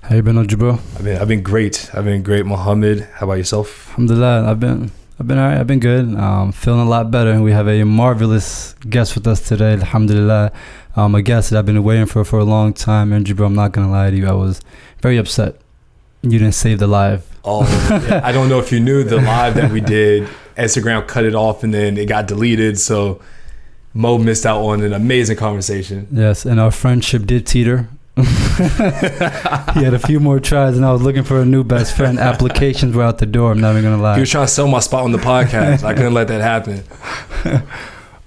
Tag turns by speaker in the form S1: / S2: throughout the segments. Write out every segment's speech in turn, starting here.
S1: How you been, Jibril?
S2: I've been great. Mohammed. How about yourself?
S1: Alhamdulillah. I've been alright. I've been good. Feeling a lot better. We have a marvelous guest with us today. Alhamdulillah. A guest that I've been waiting for a long time. And Jibril, I'm not gonna lie to you. I was very upset you didn't save the live.
S2: Oh, yeah. I don't know if you knew the live that we did. Instagram cut it off and then it got deleted. So Mo missed out on an amazing conversation.
S1: Yes, and our friendship did teeter. He had a few more tries and I was looking for a new best friend. Applications were out the door. I'm not even gonna lie.
S2: He was trying to sell my spot on the podcast. I couldn't let that happen.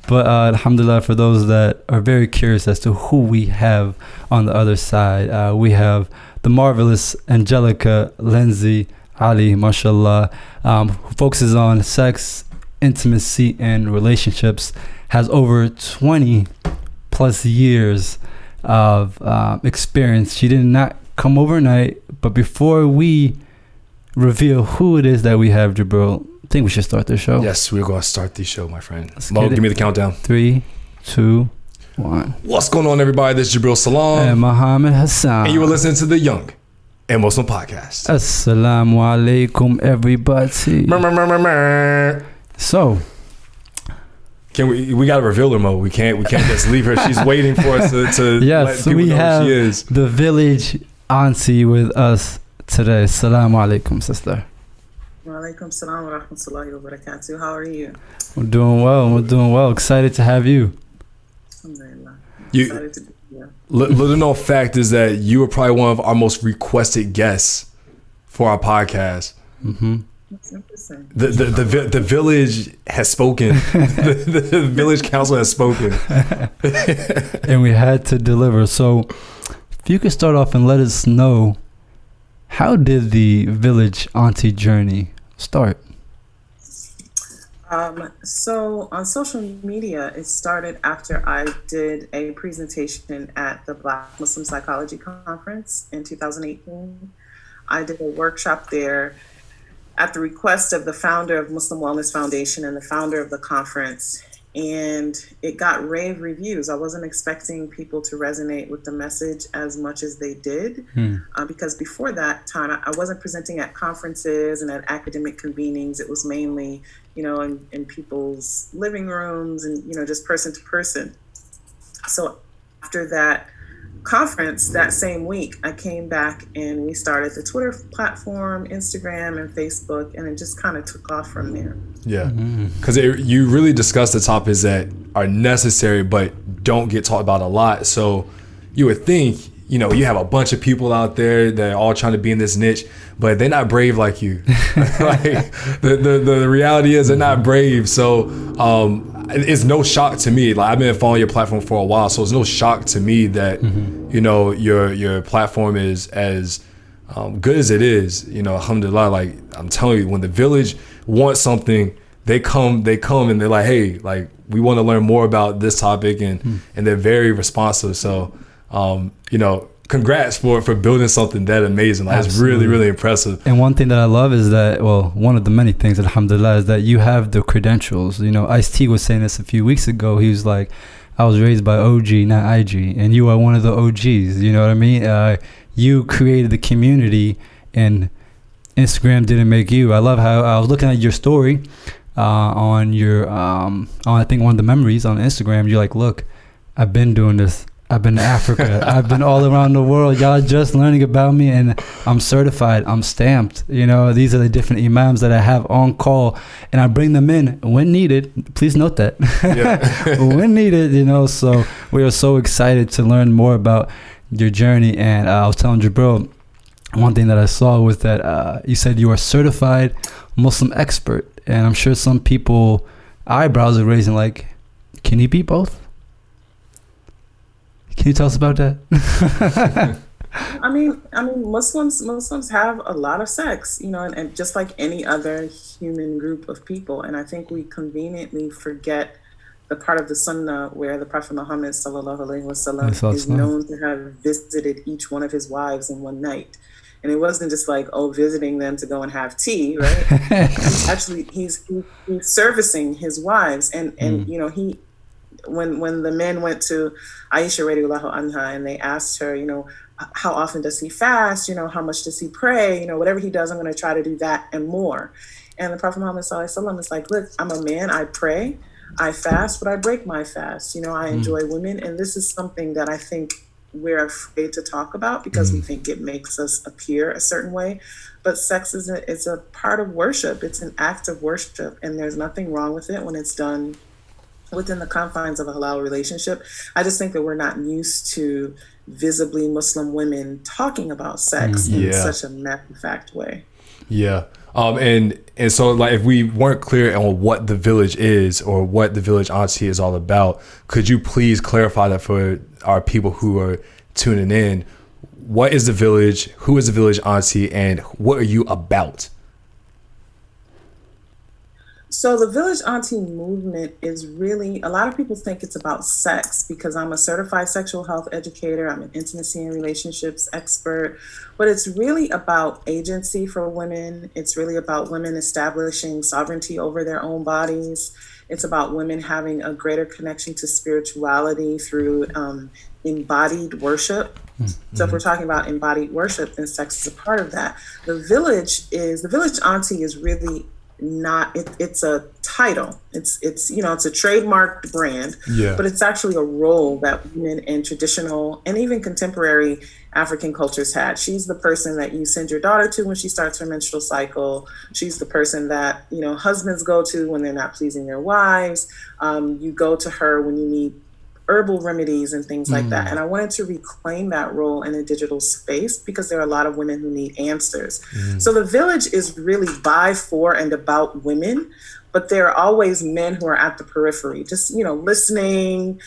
S1: But alhamdulillah, for those that are very curious as to who we have on the other side, we have the marvelous Angelica Lindsey-Ali, mashallah, who focuses on sex, intimacy, and relationships, has over 20 plus years of experience. She did not come overnight, but before we reveal who it is that we have, Jibril, I think we should start the show.
S2: Yes, we're going to start the show, my friend. Mo, give me the countdown.
S1: 3, 2, 1.
S2: What's going on, everybody? This is Jibril Salam.
S1: And Muhammad Hassan.
S2: And you were listening to the Young and Muslim Podcast.
S1: Asalaamu Alakum, everybody. So,
S2: we got to reveal her, Mo. We can't just leave her. She's waiting for us to
S1: yes,
S2: let people know who she is.
S1: The Village Auntie with us today. Asalaamu Alaikum, sister.
S3: Wa alaikum salam wa rahmatullahi wa barakatuh. How are you?
S1: We're doing well. Excited to have you.
S3: Alhamdulillah.
S2: Excited to be here. Little known fact is that you were probably one of our most requested guests for our podcast.
S1: Mm-hmm.
S3: That's interesting.
S2: The village has spoken. the village council has spoken.
S1: And we had to deliver. So if you could start off and let us know, how did the Village Auntie journey start?
S3: So on social media, it started after I did a presentation at the Black Muslim Psychology Conference in 2018. I did a workshop there at the request of the founder of Muslim Wellness Foundation and the founder of the conference. And it got rave reviews. I wasn't expecting people to resonate with the message as much as they did, because before that time, I wasn't presenting at conferences and at academic convenings. It was mainly, in people's living rooms and, just person to person. So after that conference, that same week, I came back and we started the Twitter platform, Instagram, and Facebook, and it just kind of took off from there.
S2: Yeah, because you really discussed the topics that are necessary but don't get talked about a lot. So you would think, you have a bunch of people out there that are all trying to be in this niche, but they're not brave like you. Like the reality is they're not brave. So it's no shock to me. Like, I've been following your platform for a while, so it's no shock to me that your platform is as good as it is. Alhamdulillah. Like, I'm telling you, when the village wants something, they come and they're like, hey, like, we want to learn more about this topic, and they're very responsive. So congrats for building something that amazing. Like, it's really, really impressive.
S1: And one thing that I love is that, one of the many things, alhamdulillah, is that you have the credentials. Ice-T was saying this a few weeks ago. He was like, I was raised by OG, not IG, and you are one of the OGs. You know what I mean? You created the community, and Instagram didn't make you. I love how I was looking at your story on your, on I think one of the memories on Instagram. You're like, look, I've been doing this. I've been to Africa. I've been all around the world. Y'all just learning about me, and I'm certified. I'm stamped. These are the different imams that I have on call, and I bring them in when needed. Please note that. Yeah. When needed, so we are so excited to learn more about your journey. And I was telling Jibril, one thing that I saw was that you said you are certified Muslim expert, and I'm sure some people eyebrows are raising like, can you be both? Can you tell us about that?
S3: I mean, Muslims have a lot of sex, and just like any other human group of people. And I think we conveniently forget the part of the Sunnah where the Prophet Muhammad sallallahu alaihi wasallam is known to have visited each one of his wives in one night. And it wasn't just like, visiting them to go and have tea, right? he's servicing his wives, and when the men went to Aisha radiallahu anha and they asked her, how often does he fast? How much does he pray? Whatever he does, I'm going to try to do that and more. And the Prophet Muhammad SAW is like, look, I'm a man, I pray, I fast, but I break my fast. I enjoy women. And this is something that I think we're afraid to talk about because we think it makes us appear a certain way. But sex is a part of worship. It's an act of worship. And there's nothing wrong with it when it's done within the confines of a halal relationship. I just think that we're not used to visibly Muslim women talking about sex in such a matter of fact way.
S2: Yeah. And so like if we weren't clear on what the Village is or what the Village Auntie is all about, could you please clarify that for our people who are tuning in? What is the Village? Who is the Village Auntie? And what are you about?
S3: So the Village Auntie movement is really, a lot of people think it's about sex because I'm a certified sexual health educator. I'm an intimacy and relationships expert, but it's really about agency for women. It's really about women establishing sovereignty over their own bodies. It's about women having a greater connection to spirituality through embodied worship. So if we're talking about embodied worship, then sex is a part of that. The Village Auntie is really not, it's a title. It's a trademarked brand, but it's actually a role that women in traditional and even contemporary African cultures had. She's the person that you send your daughter to when she starts her menstrual cycle. She's the person that, husbands go to when they're not pleasing their wives. You go to her when you need herbal remedies and things like that. And I wanted to reclaim that role in a digital space because there are a lot of women who need answers. So the Village is really by, for, and about women, but there are always men who are at the periphery, just, listening,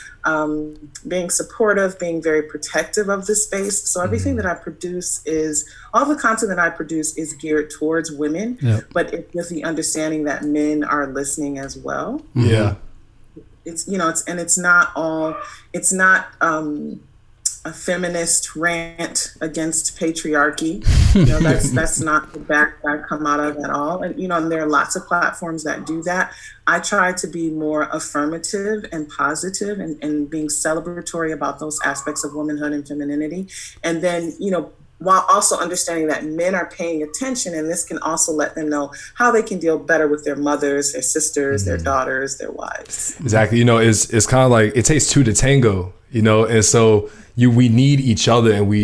S3: being supportive, being very protective of the space. So everything that I produce all the content that I produce is geared towards women, but with the understanding that men are listening as well.
S2: Yeah.
S3: It's not a feminist rant against patriarchy. That's not the back that I come out of at all. And and there are lots of platforms that do that. I try to be more affirmative and positive and being celebratory about those aspects of womanhood and femininity. And then, while also understanding that men are paying attention, and this can also let them know how they can deal better with their mothers, their sisters, their daughters, their wives.
S2: Exactly. It's kind of like it takes two to tango, and so we need each other, and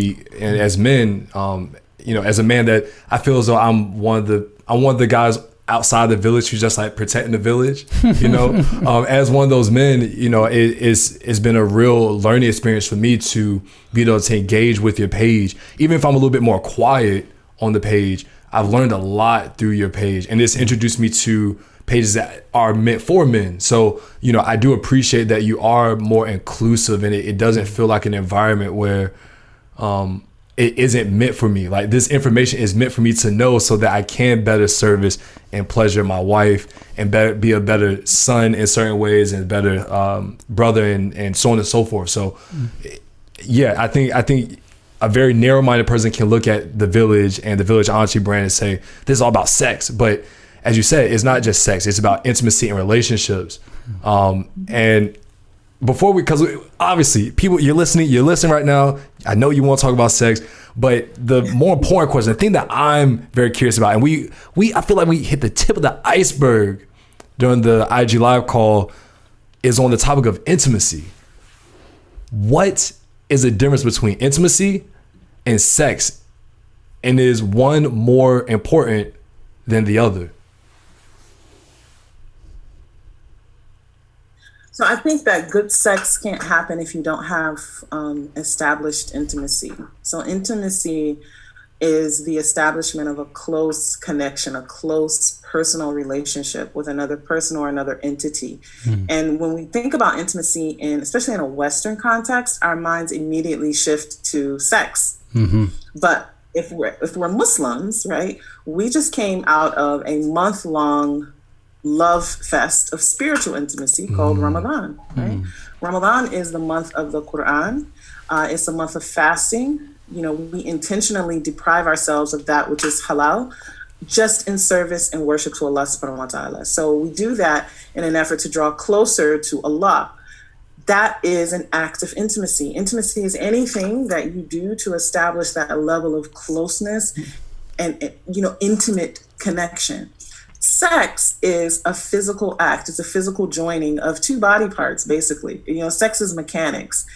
S2: as men, as a man that I feel as though I'm one of the guys outside the Village who's just like protecting the Village, as one of those men, it's been a real learning experience for me to be able to engage with your page. Even if I'm a little bit more quiet on the page, I've learned a lot through your page, and it's introduced me to pages that are meant for men. So, I do appreciate that you are more inclusive, and it doesn't feel like an environment where, it isn't meant for me. Like, this information is meant for me to know so that I can better service and pleasure my wife and be a better son in certain ways and better brother and so on and so forth. So I think a very narrow-minded person can look at the Village and the Village Auntie brand and say, this is all about sex. But as you said, it's not just sex. It's about intimacy and relationships. And because obviously people, you're listening right now. I know you want to talk about sex, but the more important question, the thing that I'm very curious about, and I feel like we hit the tip of the iceberg during the IG live call, is on the topic of intimacy. What is the difference between intimacy and sex? And is one more important than the other?
S3: So I think that good sex can't happen if you don't have established intimacy. So intimacy is the establishment of a close connection, a close personal relationship with another person or another entity. And when we think about intimacy, especially in a Western context, our minds immediately shift to sex. But if we're Muslims, right, we just came out of a month-long love fest of spiritual intimacy called Ramadan, right? Ramadan is the month of the Quran. It's a month of fasting. We intentionally deprive ourselves of that which is halal, just in service and worship to Allah subhanahu wa ta'ala. So we do that in an effort to draw closer to Allah. that is an act of intimacy. Intimacy is anything that you do to establish that level of closeness and intimate connection. Sex is a physical act. It's a physical joining of two body parts, basically. Sex is mechanics.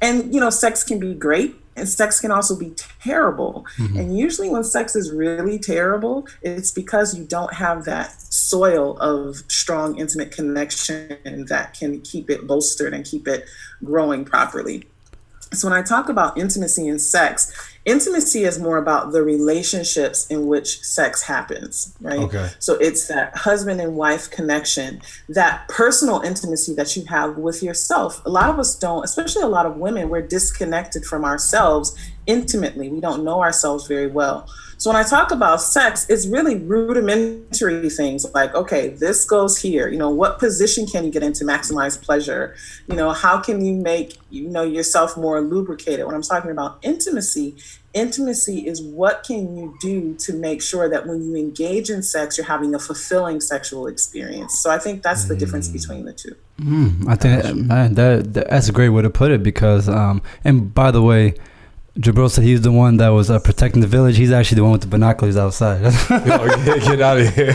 S3: And, sex can be great and sex can also be terrible. Mm-hmm. And usually when sex is really terrible, it's because you don't have that soil of strong, intimate connection that can keep it bolstered and keep it growing properly. So when I talk about intimacy and sex, intimacy is more about the relationships in which sex happens, right? Okay. So it's that husband and wife connection, that personal intimacy that you have with yourself. A lot of us don't, especially a lot of women, we're disconnected from ourselves intimately. We don't know ourselves very well. So when I talk about sex, it's really rudimentary things like, okay, this goes here. What position can you get in to maximize pleasure? How can you make, yourself more lubricated? When I'm talking about intimacy is what can you do to make sure that when you engage in sex, you're having a fulfilling sexual experience. So I think that's the difference between the two.
S1: I think, man, that's a great way to put it because, and by the way, Jabril said he's the one that was protecting the village. He's actually the one with the binoculars outside.
S2: Get out of here.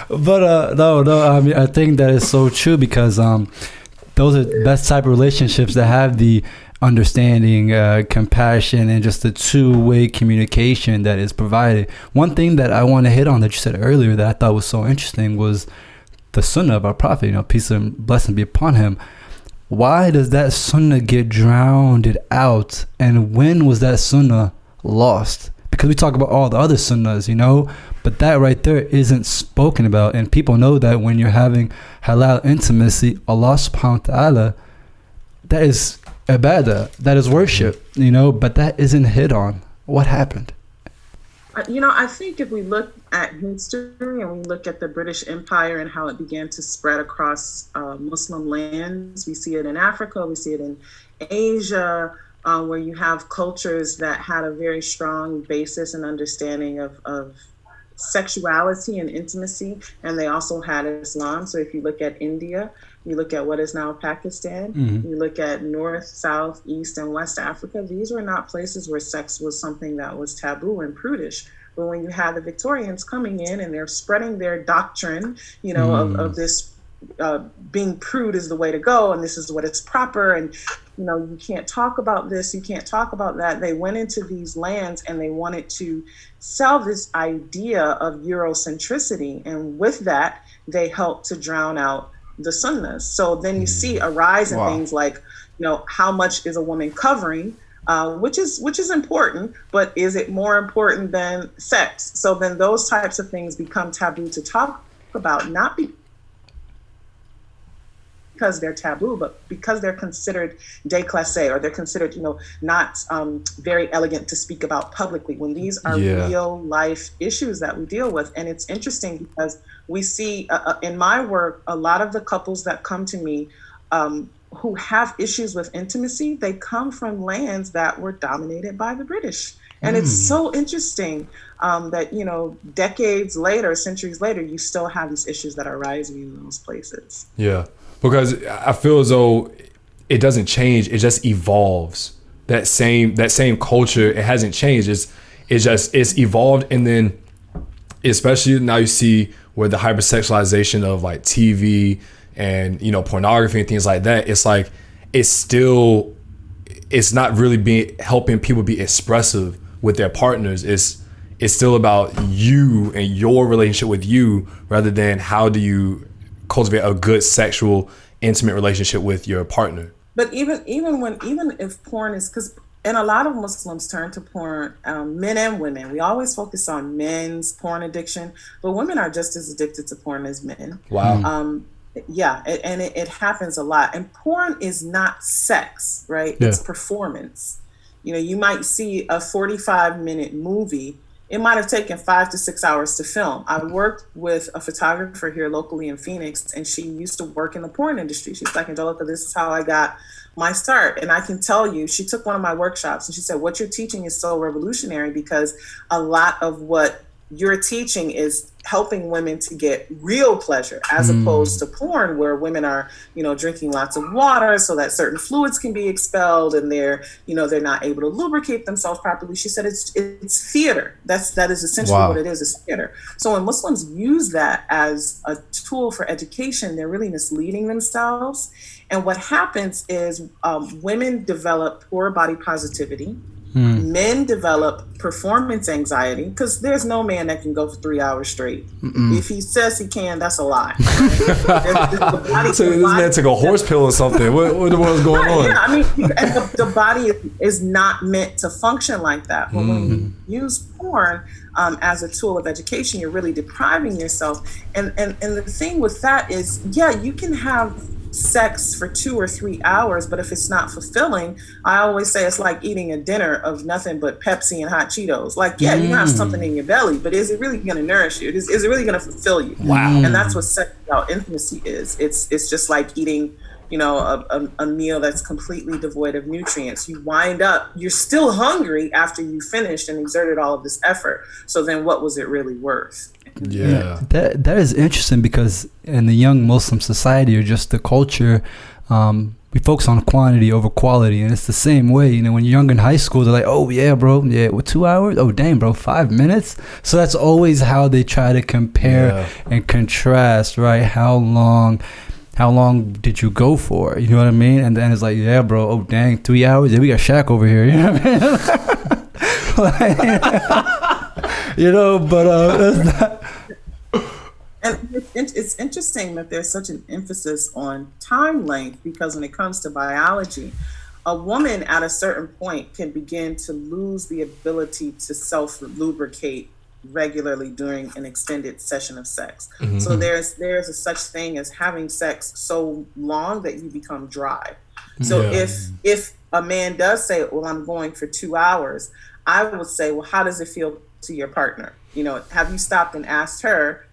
S1: But no, I mean, I think that is so true because those are the best type of relationships that have the understanding, compassion, and just the two-way communication that is provided. One thing that I want to hit on that you said earlier that I thought was so interesting was the sunnah of our prophet, peace and blessing be upon him. Why does that sunnah get drowned out? And when was that sunnah lost? Because we talk about all the other sunnahs, but that right there isn't spoken about. And people know that when you're having halal intimacy, Allah subhanahu wa ta'ala, that is ibadah, that is worship, but that isn't hit on. What happened?
S3: I think if we look at history and we look at the British Empire and how it began to spread across Muslim lands, we see it in Africa, we see it in Asia, where you have cultures that had a very strong basis and understanding of sexuality and intimacy, and they also had Islam. So if you look at India, you look at what is now Pakistan, you look at North, South, East, and West Africa, these were not places where sex was something that was taboo and prudish. But when you have the Victorians coming in and they're spreading their doctrine, of this being prude is the way to go, and this is what is proper, and you can't talk about this, you can't talk about that. They went into these lands and they wanted to sell this idea of Eurocentricity, and with that, they helped to drown out the sunnahs. So then you see a rise in things like, how much is a woman covering, which is important, but is it more important than sex? So then those types of things become taboo to talk about, not because they're taboo, but because they're considered déclassé, or they're considered, not very elegant to speak about publicly, when these are real life issues that we deal with. And it's interesting because we see in my work, a lot of the couples that come to me who have issues with intimacy, they come from lands that were dominated by the British. And it's so interesting that, decades later, centuries later, you still have these issues that are rising in those places.
S2: Yeah. Because I feel as though it doesn't change; it just evolves. That same culture, it hasn't changed. It's evolved, and then especially now you see where the hypersexualization of like TV and pornography and things like that. It's like it's not really helping people be expressive with their partners. It's still about you and your relationship with you, rather than how do you cultivate a good sexual, intimate relationship with your partner.
S3: But even if porn is, and a lot of Muslims turn to porn, men and women. We always focus on men's porn addiction, but women are just as addicted to porn as men.
S2: Wow.
S3: It happens a lot. And porn is not sex, right? Yeah. It's performance. You might see a 45-minute movie. It might have taken 5 to 6 hours to film. I worked with a photographer here locally in Phoenix, and she used to work in the porn industry. She's like, Angelica, this is how I got my start. And I can tell you, she took one of my workshops and she said, what you're teaching is so revolutionary, because a lot of what your teaching is helping women to get real pleasure, as opposed to porn, where women are, drinking lots of water so that certain fluids can be expelled, and they're not able to lubricate themselves properly. She said it's theater. That is essentially what it is. It's theater. So when Muslims use that as a tool for education, they're really misleading themselves. And what happens is women develop poor body positivity. Men develop performance anxiety, because there's no man that can go for 3 hours straight. If he says he can, that's a lie.
S2: So this man took a horse pill or something. What was going on?
S3: Yeah, I mean, and the body is not meant to function like that. But when you use porn as a tool of education, you're really depriving yourself. And the thing with that is, you can have sex for 2 or 3 hours, but if it's not fulfilling, I always say it's like eating a dinner of nothing but Pepsi and hot Cheetos. Like, you have something in your belly, but is it really going to nourish you? Is it really going to fulfill you?
S2: Wow.
S3: And that's what sexual intimacy is. It's just like eating, a meal that's completely devoid of nutrients. You wind up, you're still hungry after you finished and exerted all of this effort. So then what was it really worth?
S1: Yeah. That is interesting, because in the young Muslim society, or just the culture, we focus on quantity over quality. And it's the same way, when you're young in high school, they're like, oh yeah, bro, yeah, what, 2 hours? Oh dang, bro, 5 minutes? So that's always how they try to compare and contrast, right? How long did you go for? You know what I mean? And then it's like, yeah, bro, oh dang, 3 hours? Yeah, we got Shaq over here. You know what I mean? But that's not.
S3: And it's interesting that there's such an emphasis on time length, because when it comes to biology, a woman at a certain point can begin to lose the ability to self-lubricate regularly during an extended session of sex. So there's a such thing as having sex so long that you become dry. So if a man does say, well, I'm going for 2 hours, I would say, well, how does it feel to your partner? Have you stopped and asked her,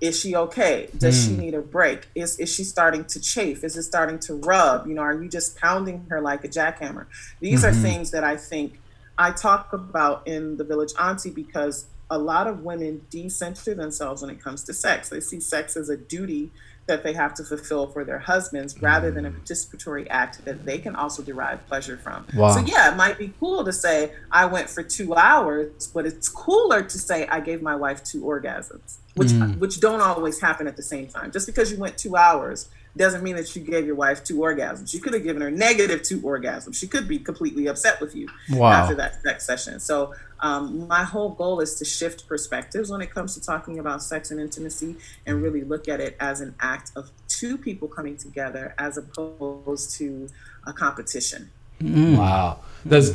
S3: is she okay? Does she need a break? Is she starting to chafe? Is it starting to rub? Are you just pounding her like a jackhammer? These are things that I think I talk about in the Village Auntie, because a lot of women decenter themselves when it comes to sex. They see sex as a duty that they have to fulfill for their husbands, rather than a participatory act that they can also derive pleasure from.
S1: Wow.
S3: So it might be cool to say I went for 2 hours, but it's cooler to say I gave my wife 2 orgasms, which don't always happen at the same time. Just because you went 2 hours doesn't mean that you gave your wife 2 orgasms. You could have given her negative 2 orgasms. She could be completely upset with you after that sex session. So my whole goal is to shift perspectives when it comes to talking about sex and intimacy, and really look at it as an act of 2 people coming together, as opposed to a competition.
S2: Wow. That's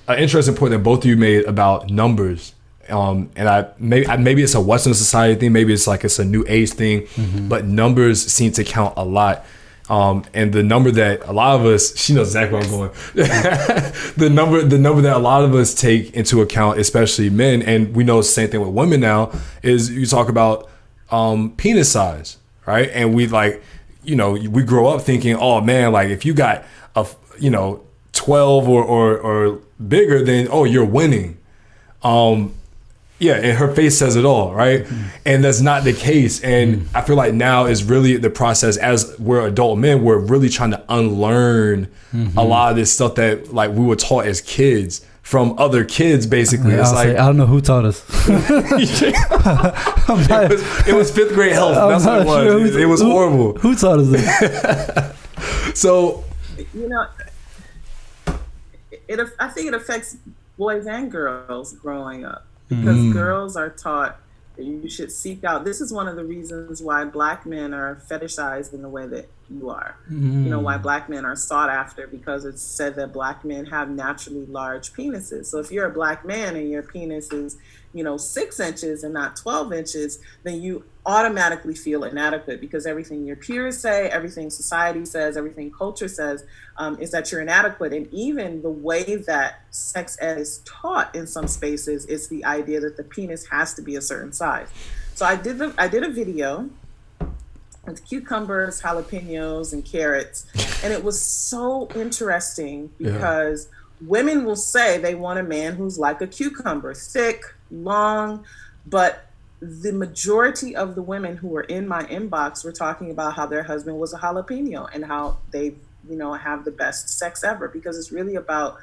S2: an interesting point that both of you made about numbers. And maybe it's a Western society thing, maybe it's a new age thing, but numbers seem to count a lot. And the number that a lot of us, she knows exactly where I'm going. the number that a lot of us take into account, especially men, and we know the same thing with women now, is you talk about penis size, right? And we we grow up thinking, oh man, if you got a 12 or bigger, then you're winning. And her face says it all, right? And that's not the case. And I feel like now is really the process, as we're adult men, we're really trying to unlearn a lot of this stuff that we were taught as kids from other kids, basically. It's
S1: I don't know who taught us.
S2: it was 5th grade health. That's what it was. Sure. It was horrible.
S1: Who taught us that?
S2: So,
S3: I think it affects boys and girls growing up. Because girls are taught that you should seek out. This is one of the reasons why Black men are fetishized in the way that you are. Why Black men are sought after, because it's said that Black men have naturally large penises. So if you're a Black man and your penis is, 6 inches and not 12 inches, then you automatically feel inadequate, because everything your peers say, everything society says, everything culture says, is that you're inadequate. And even the way that sex ed is taught in some spaces is the idea that the penis has to be a certain size. So I did a video with cucumbers, jalapenos, and carrots, and it was so interesting, because women will say they want a man who's like a cucumber, thick, long, But the majority of the women who were in my inbox were talking about how their husband was a jalapeno and how they, have the best sex ever, because it's really about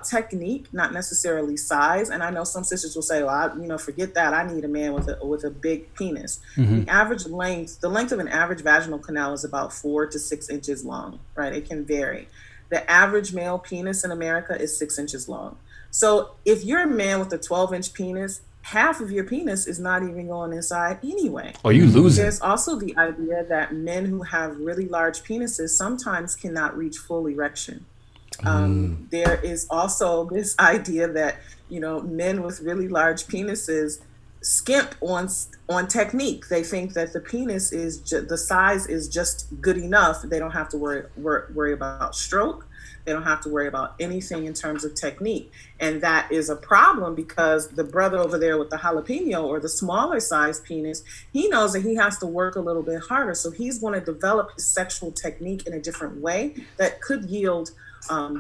S3: technique, not necessarily size. And I know some sisters will say, well, forget that. I need a man with a big penis. The average length, the length of an average vaginal canal is about 4 to 6 inches long, right? It can vary. The average male penis in America is 6 inches long. So if you're a man with a 12-inch penis, half of your penis is not even going inside anyway.
S2: Oh, you lose it.
S3: There's also the idea that men who have really large penises sometimes cannot reach full erection. There is also this idea that, men with really large penises skimp on technique. They think that the penis is the size is just good enough. They don't have to worry about stroke. They don't have to worry about anything in terms of technique. And that is a problem, because the brother over there with the jalapeno or the smaller size penis, he knows that he has to work a little bit harder. So he's going to develop his sexual technique in a different way that could yield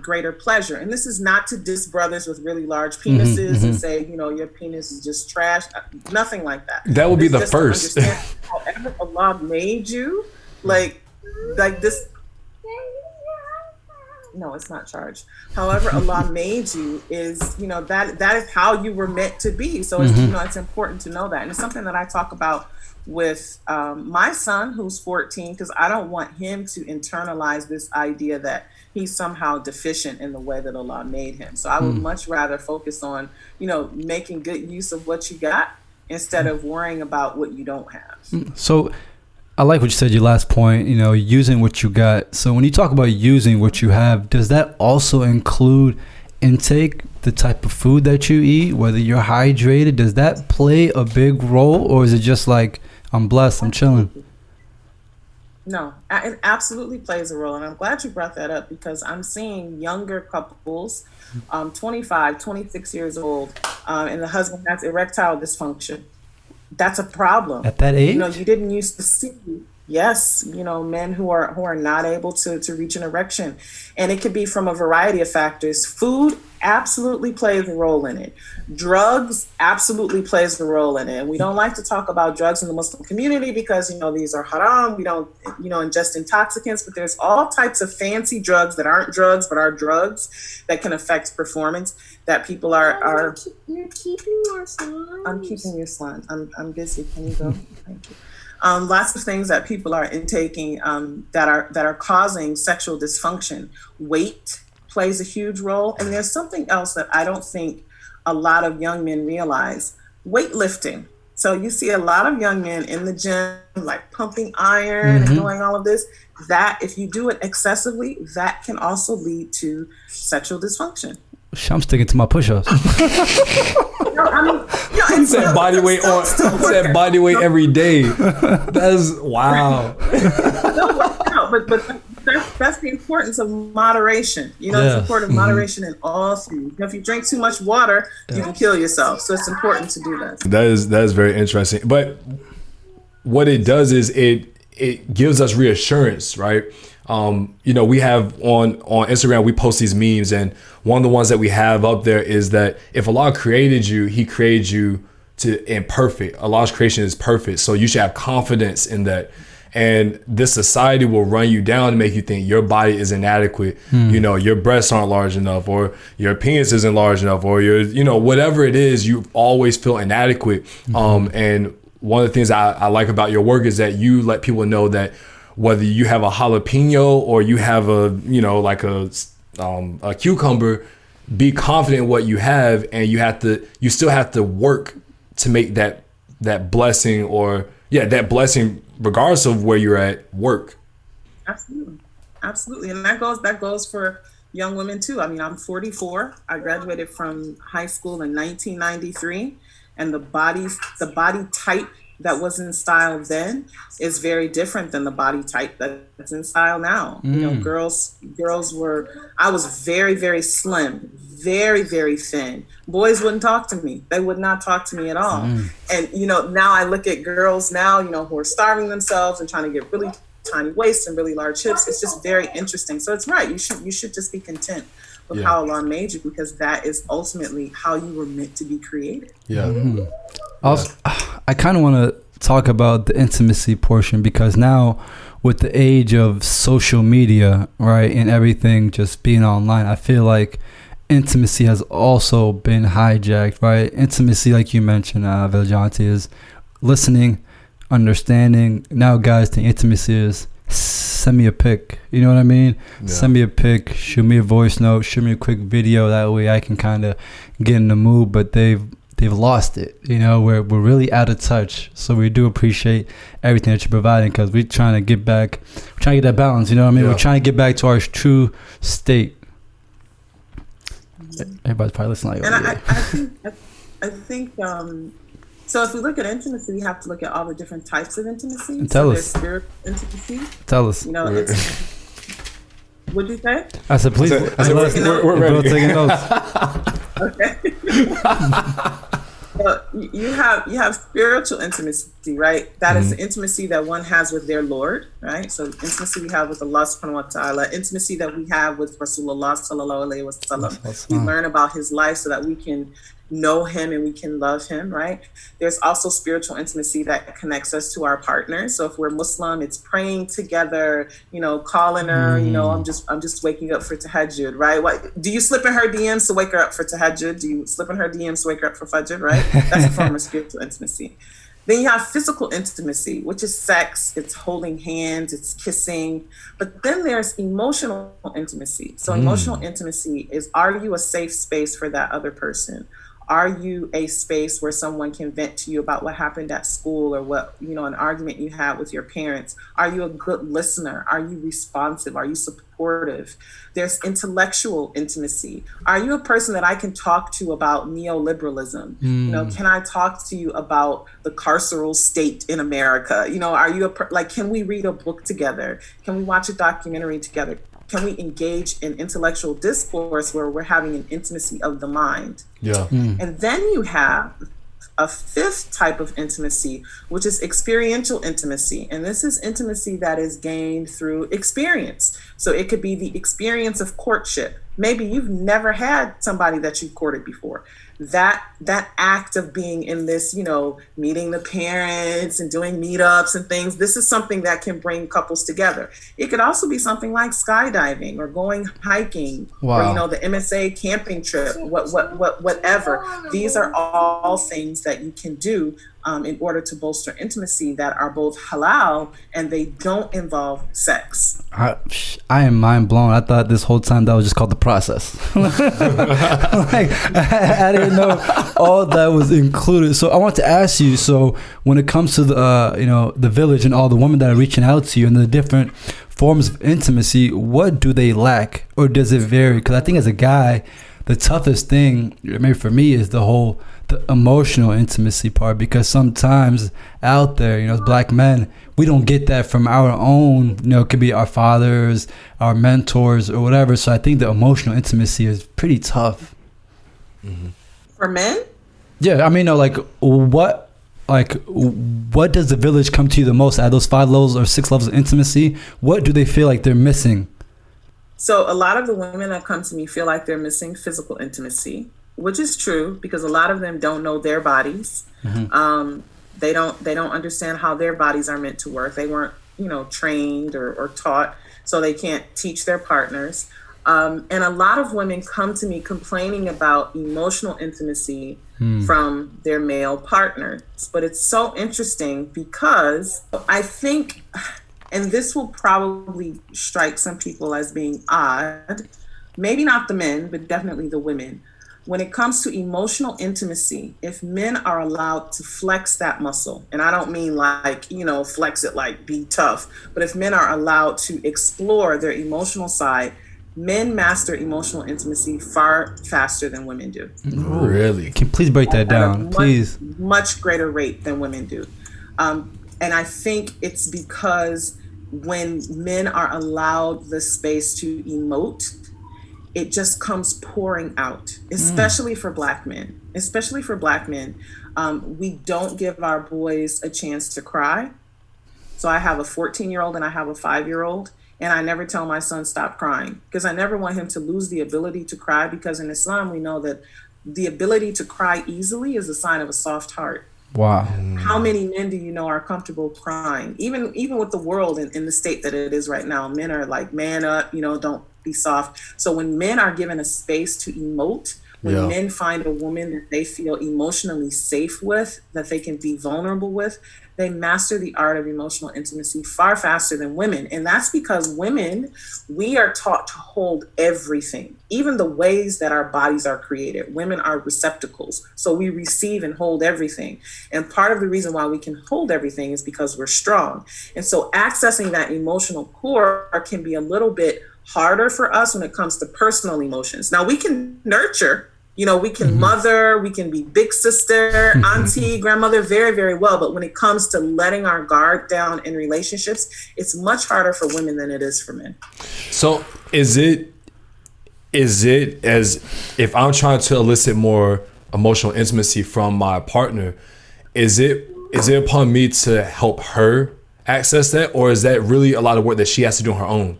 S3: greater pleasure. And this is not to diss brothers with really large penises and say, your penis is just trash. Nothing like that.
S2: That would be the first.
S3: However Allah made you, like this. No, it's not charged. However Allah made you is, that is how you were meant to be. So it's, it's important to know that. And it's something that I talk about with my son, who's 14, because I don't want him to internalize this idea that he's somehow deficient in the way that Allah made him. So I would much rather focus on, making good use of what you got instead of worrying about what you don't have.
S1: So I like what you said, your last point, using what you got. So when you talk about using what you have, does that also include intake, the type of food that you eat, whether you're hydrated? Does that play a big role, or is it just like, I'm blessed, I'm chilling?
S3: No, it absolutely plays a role. And I'm glad you brought that up, because I'm seeing younger couples, 25, 26 years old, and the husband has erectile dysfunction. That's a problem.
S1: At that age?
S3: You didn't used to see, yes, men who are not able to reach an erection. And it could be from a variety of factors. Food absolutely plays a role in it. Drugs absolutely plays a role in it. And we don't like to talk about drugs in the Muslim community because, these are haram. We don't, ingest intoxicants, but there's all types of fancy drugs that aren't drugs, but are drugs that can affect performance that people are.
S4: You're keeping your slime.
S3: I'm keeping your slime. I'm busy. Can you go? Thank you. Lots of things that people are intaking that are causing sexual dysfunction. Weight plays a huge role. And there's something else that I don't think a lot of young men realize: weightlifting. So you see a lot of young men in the gym, like pumping iron and doing all of this. That, if you do it excessively, that can also lead to sexual dysfunction.
S1: I'm sticking to my push-ups.
S2: He said body weight said body weight every day. That's wow.
S3: But that's the importance of moderation. It's important moderation in all things. If you drink too much water, you can kill yourself. So it's important to do that.
S2: That is very interesting. But what it does is it gives us reassurance, right? We have on Instagram, we post these memes, and one of the ones that we have up there is that if Allah created you, He created you to imperfect. Allah's creation is perfect, so you should have confidence in that. And this society will run you down to make you think your body is inadequate. Your breasts aren't large enough, or your penis isn't large enough, or your whatever it is, you always feel inadequate. And one of the things I like about your work is that you let people know that whether you have a jalapeno or you have a cucumber, be confident in what you have, and you still have to work to make that blessing, that blessing regardless of where you're at work.
S3: Absolutely. And that goes for young women too. I mean, I'm 44. I graduated from high school in 1993, and the body type that was in style then is very different than the body type that's in style now. Girls were, I was very, very slim, very, very thin. Boys wouldn't talk to me. They would not talk to me at all. And, now I look at girls now, who are starving themselves and trying to get really tiny waists and really large hips. It's just very interesting. So it's right. You should just be content with how Allah made you, because that is ultimately how you were meant to be created.
S2: Yeah.
S1: Also, I kind of want to talk about the intimacy portion, because now with the age of social media, right, and everything just being online, I feel like intimacy has also been hijacked, right? Intimacy, like you mentioned, Village Auntie, is listening, understanding. Now, guys, the intimacy is send me a pic. You know what I mean? Yeah. Send me a pic, shoot me a voice note, shoot me a quick video. That way I can kind of get in the mood. But they've lost it. You know, we're really out of touch. So we do appreciate everything that you're providing, because we're trying to get back. We're trying to get that balance. You know what I mean? Yeah. We're trying to get back to our true state. Everybody's probably listening. Like,
S3: and I think. So if we look at intimacy, we have to look at all the different types of intimacy.
S1: Tell us.
S3: There's spiritual intimacy.
S1: Tell us.
S3: You know, what'd you say?
S1: I said, please.
S2: We're ready.
S1: Taking notes.
S3: Okay. So you have spiritual intimacy, right? That is the intimacy that one has with their Lord, right? So intimacy we have with Allah subhanahu wa ta'ala, intimacy that we have with Rasulullah sallallahu alayhi wa sallam. We learn about his life so that we can know him and we can love him, right? There's also spiritual intimacy that connects us to our partners. So if we're Muslim, it's praying together, you know, calling her, you know, I'm just waking up for tahajjud, right? What do you slip in her DMs to wake her up for tahajjud? Do you slip in her DMs to wake her up for fajr, right? That's a form of spiritual intimacy. Then you have physical intimacy, which is sex, it's holding hands, it's kissing. But then there's emotional intimacy. So emotional intimacy is, are you a safe space for that other person? Are you a space where someone can vent to you about what happened at school or what, you know, an argument you had with your parents? Are you a good listener? Are you responsive? Are you supportive? There's intellectual intimacy. Are you a person that I can talk to about neoliberalism? You know, can I talk to you about the carceral state in America? You know, are you can we read a book together? Can we watch a documentary together? Can we engage in intellectual discourse where we're having an intimacy of the mind?
S2: Yeah.
S3: And then you have a fifth type of intimacy, which is experiential intimacy. And this is intimacy that is gained through experience. So it could be the experience of courtship. Maybe you've never had somebody that you've courted before. That act of being in this, you know, meeting the parents and doing meetups and things, this is something that can bring couples together. It could also be something like skydiving or going hiking, or, you know, the MSA camping trip, whatever. These are all things that you can do in order to bolster intimacy that are both halal and they don't involve sex.
S1: I am mind blown. I thought this whole time that was just called the process. Like, I didn't know all that was included. So I want to ask you, so when it comes to the you know, the village and all the women that are reaching out to you and the different forms of intimacy, what do they lack, or does it vary? Because I think as a guy, the toughest thing maybe for me is the emotional intimacy part, because sometimes out there, you know, as black men, we don't get that from our own, you know, it could be our fathers, our mentors or whatever. So I think the emotional intimacy is pretty tough.
S3: For men?
S1: Yeah, I mean, no, what does the village come to you the most out of those 5 levels or 6 levels of intimacy? What do they feel like they're missing?
S3: So a lot of the women that come to me feel like they're missing physical intimacy, which is true because a lot of them don't know their bodies. They don't understand how their bodies are meant to work. They weren't, you know, trained or taught, so they can't teach their partners. And a lot of women come to me complaining about emotional intimacy from their male partners. But it's so interesting because I think, and this will probably strike some people as being odd, maybe not the men, but definitely the women. When it comes to emotional intimacy, if men are allowed to flex that muscle, and I don't mean like, you know, flex it like be tough, but if men are allowed to explore their emotional side, men master emotional intimacy far faster than women do.
S2: Ooh, really?
S1: Can you please break that down, please?
S3: Much greater rate than women do. And I think it's because when men are allowed the space to emote, it just comes pouring out, especially for black men. Especially for black men. We don't give our boys a chance to cry. So I have a 14-year-old and I have a 5-year-old. And I never tell my son stop crying because I never want him to lose the ability to cry, because in Islam, we know that the ability to cry easily is a sign of a soft heart.
S1: Wow.
S3: How many men do you know are comfortable crying? Even with the world in the state that it is right now, men are like, man up, don't be soft. So when men are given a space to emote, when men find a woman that they feel emotionally safe with, that they can be vulnerable with, they master the art of emotional intimacy far faster than women. And that's because women, we are taught to hold everything, even the ways that our bodies are created. Women are receptacles. So we receive and hold everything. And part of the reason why we can hold everything is because we're strong. And so accessing that emotional core can be a little bit harder for us when it comes to personal emotions. Now we can nurture, we can mother, we can be big sister, auntie, grandmother very, very well. But when it comes to letting our guard down in relationships, it's much harder for women than it is for men. So
S2: is it as if I'm trying to elicit more emotional intimacy from my partner, is it upon me to help her access that, or is that really a lot of work that she has to do on her own?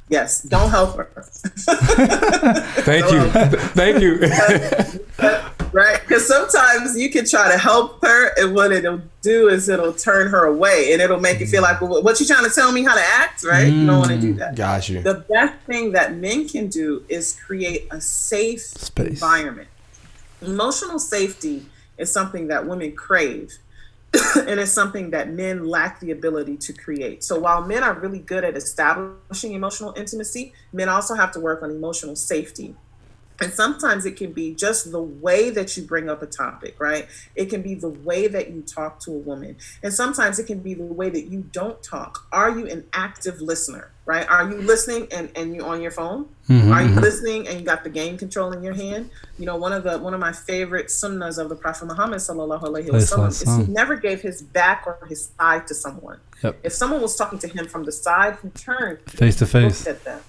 S3: Yes, don't help her.
S2: Thank you.
S3: Right? Because sometimes you can try to help her, and what it'll do is it'll turn her away, and it'll make you feel like, well, what you trying to tell me how to act, right? You don't want to do that.
S2: Got you.
S3: The best thing that men can do is create a safe environment. Emotional safety is something that women crave. And it's something that men lack the ability to create. So while men are really good at establishing emotional intimacy, men also have to work on emotional safety. And sometimes it can be just the way that you bring up a topic, right? It can be the way that you talk to a woman. And sometimes it can be the way that you don't talk. Are you an active listener, right? Are you listening and you're on your phone? Are you listening and you got the game control in your hand? One of my favorite sunnahs of the Prophet Muhammad sallallahu alaihi wasallam is he never gave his back or his side to someone. Yep. If someone was talking to him from the side, he turned
S1: face to face,
S3: looked at them.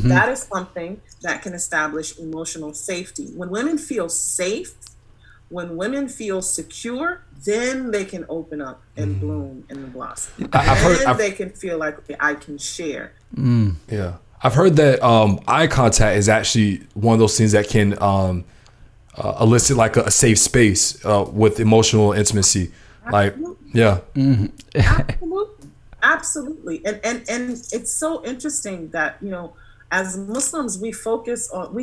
S3: That is something that can establish emotional safety. When women feel safe, when women feel secure, then they can open up and bloom and blossom. They can feel like, okay, I can share.
S2: Yeah. I've heard that eye contact is actually one of those things that can elicit like a safe space with emotional intimacy.
S3: Absolutely. And it's so interesting that, as Muslims, we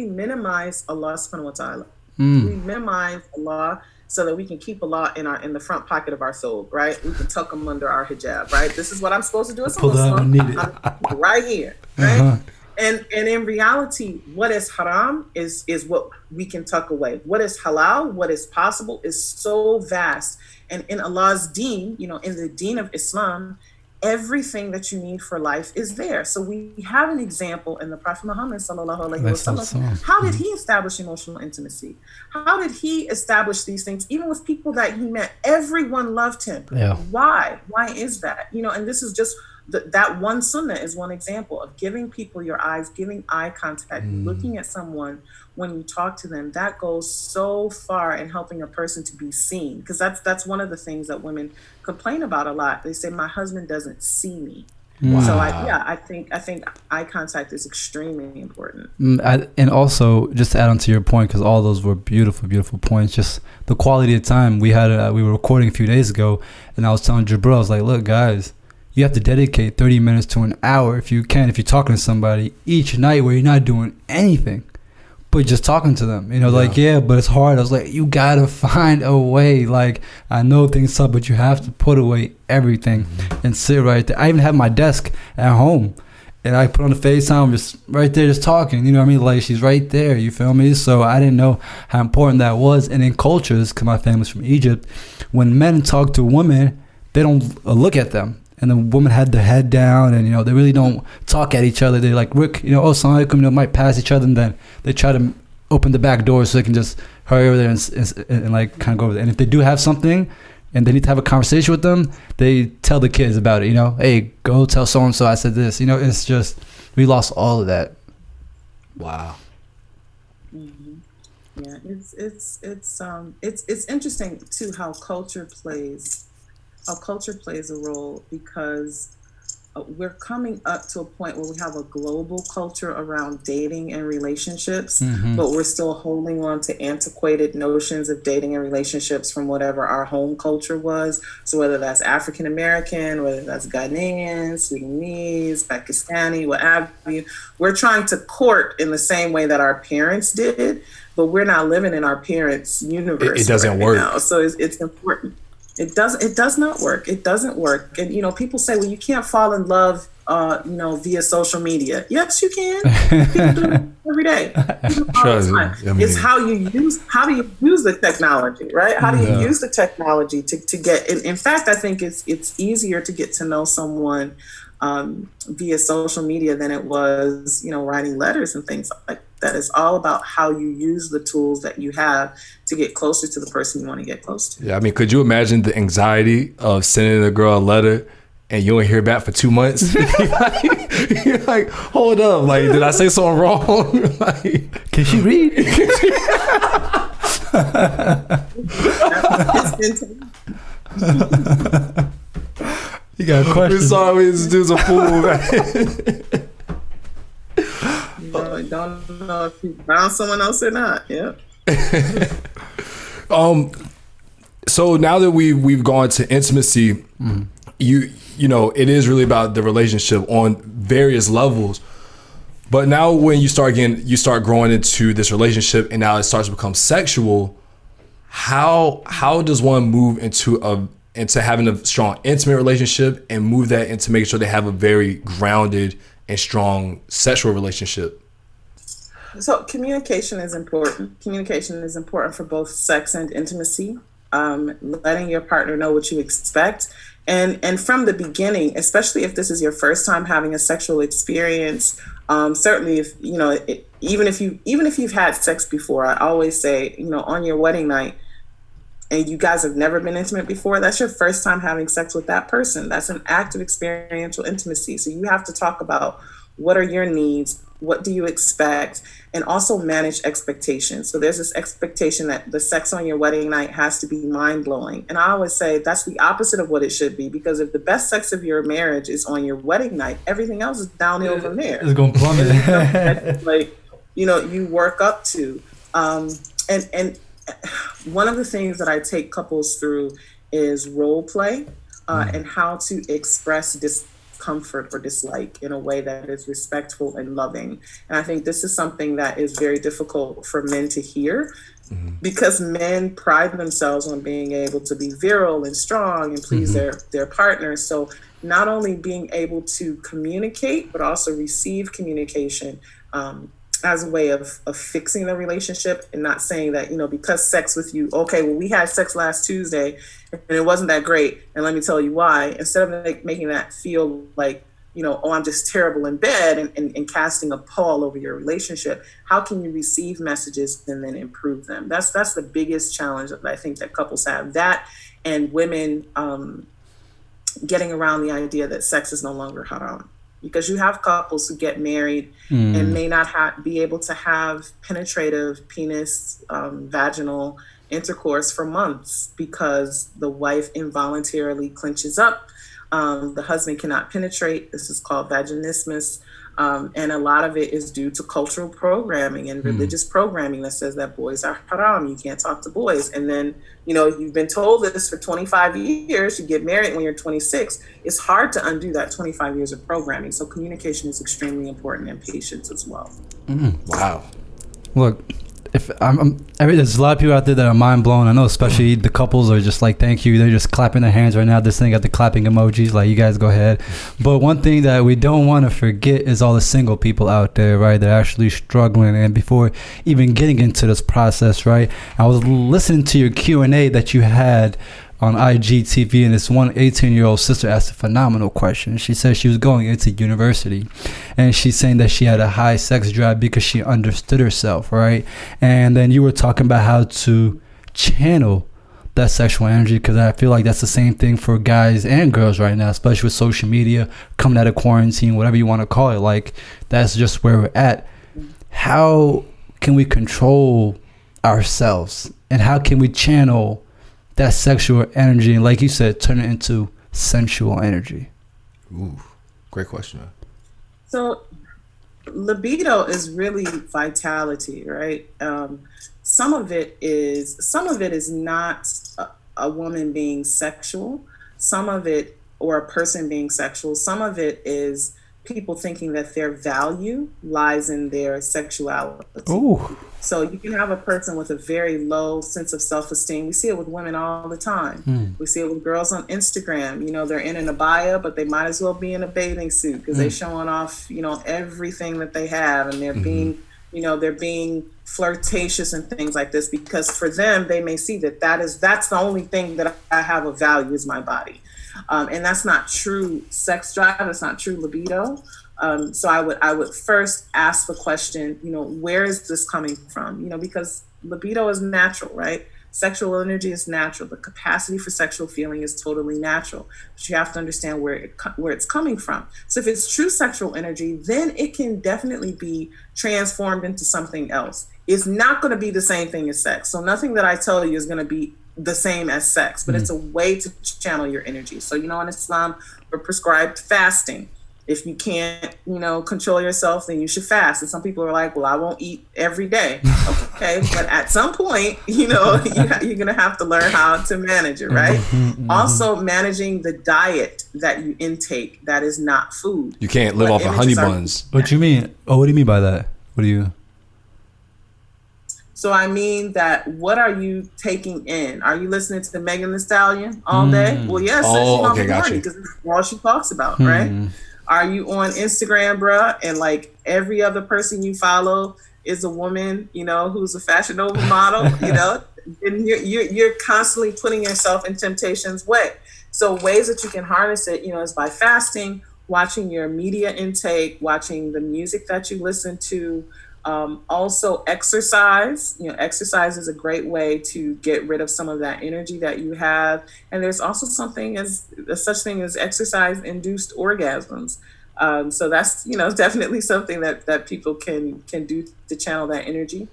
S3: minimize Allah subhanahu wa ta'ala. We minimize Allah so that we can keep Allah in the front pocket of our soul, right? We can tuck them under our hijab, right? This is what I'm supposed to do as a Muslim. I'm right here, right? And in reality, what is haram is what we can tuck away. What is halal, what is possible is so vast. And in Allah's deen, in the deen of Islam, everything that you need for life is there. So we have an example in the Prophet Muhammad sallallahu alaihi wasallam. How did he establish emotional intimacy? How did he establish these things? Even with people that he met, everyone loved him. Yeah. Why? Why is that? And this is just that one sunnah is one example of giving people your eyes, giving eye contact, looking at someone when you talk to them. That goes so far in helping a person to be seen, because that's one of the things that women complain about a lot. They say, my husband doesn't see me. Wow. So I think eye contact is extremely important.
S1: And also, just to add on to your point, because all those were beautiful, beautiful points. Just the quality of time we had. We were recording a few days ago, and I was telling Jabril, I was like, look, guys, you have to dedicate 30 minutes to an hour if you're talking to somebody each night where you're not doing anything but just talking to them. But it's hard. I was like, you gotta find a way. Like, I know things suck, but you have to put away everything and sit right there. I even have my desk at home, and I put on the FaceTime, just right there, just talking. You know what I mean? Like, she's right there. You feel me? So I didn't know how important that was. And in cultures, because my family's from Egypt, when men talk to women, they don't look at them. And the woman had their head down, and they really don't talk at each other. They're like, Rick, Asalaamu Alakum, might pass each other, and then they try to open the back door so they can just hurry over there and like kind of go over there. And if they do have something and they need to have a conversation with them, they tell the kids about it. Hey, go tell so and so I said this. It's just, we lost all of that.
S2: Wow.
S3: Yeah, it's interesting too how culture plays a role, because we're coming up to a point where we have a global culture around dating and relationships, but we're still holding on to antiquated notions of dating and relationships from whatever our home culture was. So whether that's African American, whether that's Ghanaian, Sudanese, Pakistani, what have you, we're trying to court in the same way that our parents did, but we're not living in our parents' universe.
S2: It doesn't work
S3: now. So it's important. It does not work. It doesn't work. And, people say, well, you can't fall in love, via social media. Yes, you can. People do it every day. It's how do you use the technology, right? How do you use the technology to get, in fact, I think it's easier to get to know someone via social media than it was, writing letters and things like that. It's all about how you use the tools that you have to get closer to the person you want to get close to.
S2: Yeah, I mean, could you imagine the anxiety of sending a girl a letter and you don't hear back for 2 months? You're like, hold up, like, did I say something wrong? Like,
S1: can she read? You got a question?
S2: We're sorry, this dude's a fool.
S3: Don't know if you found someone else or not. Yeah.
S2: So now that we've gone to intimacy, it is really about the relationship on various levels. But now when you start growing into this relationship and now it starts to become sexual, how does one move into having a strong intimate relationship and move that into making sure they have a very grounded and strong sexual relationship?
S3: So communication is important. Communication is important for both sex and intimacy. Letting your partner know what you expect. And from the beginning, especially if this is your first time having a sexual experience, certainly if, even if you've had sex before, I always say, on your wedding night, and you guys have never been intimate before, that's your first time having sex with that person. That's an act of experiential intimacy. So you have to talk about what are your needs, what do you expect, and also manage expectations. So there's this expectation that the sex on your wedding night has to be mind-blowing. And I always say that's the opposite of what it should be, because if the best sex of your marriage is on your wedding night, everything else is downhill from there.
S1: It's going to plummet.
S3: Like, you work up to. And one of the things that I take couples through is role play and how to express discomfort or dislike in a way that is respectful and loving. And I think this is something that is very difficult for men to hear, because men pride themselves on being able to be virile and strong and please their partners. So not only being able to communicate, but also receive communication as a way of fixing the relationship, and not saying that, because sex with you, okay, well, we had sex last Tuesday and it wasn't that great, and let me tell you why. Instead of making that feel like, oh, I'm just terrible in bed and casting a pall over your relationship, how can you receive messages and then improve them? That's the biggest challenge that I think that couples have. That, and women getting around the idea that sex is no longer haram. Because you have couples who get married and may not be able to have penetrative penis, vaginal intercourse for months because the wife involuntarily clenches up. The husband cannot penetrate. This is called vaginismus. And a lot of it is due to cultural programming and religious programming that says that boys are haram. You can't talk to boys. And then, you've been told this for 25 years. You get married when you're 26. It's hard to undo that 25 years of programming. So communication is extremely important, and patience as well.
S2: Wow.
S1: Look, if there's a lot of people out there that are mind blown. I know, especially the couples are just like, thank you. They're just clapping their hands right now. This thing got the clapping emojis. Like, you guys go ahead. But one thing that we don't want to forget is all the single people out there, right? They're actually struggling. And before even getting into this process, right, I was listening to your Q&A that you had on IGTV, and this one 18-year-old sister asked a phenomenal question. She said she was going into university, and she's saying that she had a high sex drive because she understood herself, right? And then you were talking about how to channel that sexual energy, because I feel like that's the same thing for guys and girls right now, especially with social media, coming out of quarantine, whatever you want to call it. Like, that's just where we're at. How can we control ourselves, and how can we channel that sexual energy, and like you said, turn it into sensual energy?
S2: Ooh, Great question.
S3: So libido is really vitality, right? Some of it is not a woman being sexual. Some of it, or a person being sexual. Some of it is people thinking that their value lies in their sexuality.
S1: Oh.
S3: So you can have a person with a very low sense of self-esteem. We see it with women all the time. We see it with girls on Instagram. You know, they're in an abaya, but they might as well be in a bathing suit because they're showing off, you know, everything that they have, and they're being, you know, they're being flirtatious and things like this because for them, they may see that that's the only thing that I have of value is my body. And that's not true sex drive. That's not true libido. So I would first ask the question, you know, where is this coming from? You know, because libido is natural, right? Sexual energy is natural. The capacity for sexual feeling is totally natural. But you have to understand where it's coming from. So if it's true sexual energy, then it can definitely be transformed into something else. It's not going to be the same thing as sex. So nothing that I tell you is going to be the same as sex, but it's a way to channel your energy. So, you know, in Islam, we're prescribed fasting. If you can't, you know, control yourself, then you should fast. And some people are like, well, I won't eat every day. Okay, but at some point, you know, you're going to have to learn how to manage it, right? Also, managing the diet that you intake that is not food.
S2: You can't live off of honey buns.
S1: What do you mean? Oh, what do you mean by that? What do you...
S3: So I mean that what are you taking in? Are you listening to Megan Thee Stallion all day? Well, yes,
S2: okay, gotcha.
S3: Because it's all she talks about, right? Are you on Instagram, bruh, and like every other person you follow is a woman, you know, who's a Fashion Nova model, you know? And you're constantly putting yourself in temptation's way. So ways that you can harness it, you know, is by fasting, watching your media intake, watching the music that you listen to. Also exercise. You know, exercise is a great way to get rid of some of that energy that you have. And there's also such thing as exercise-induced orgasms. So that's, you know, definitely something that people can do to channel that energy.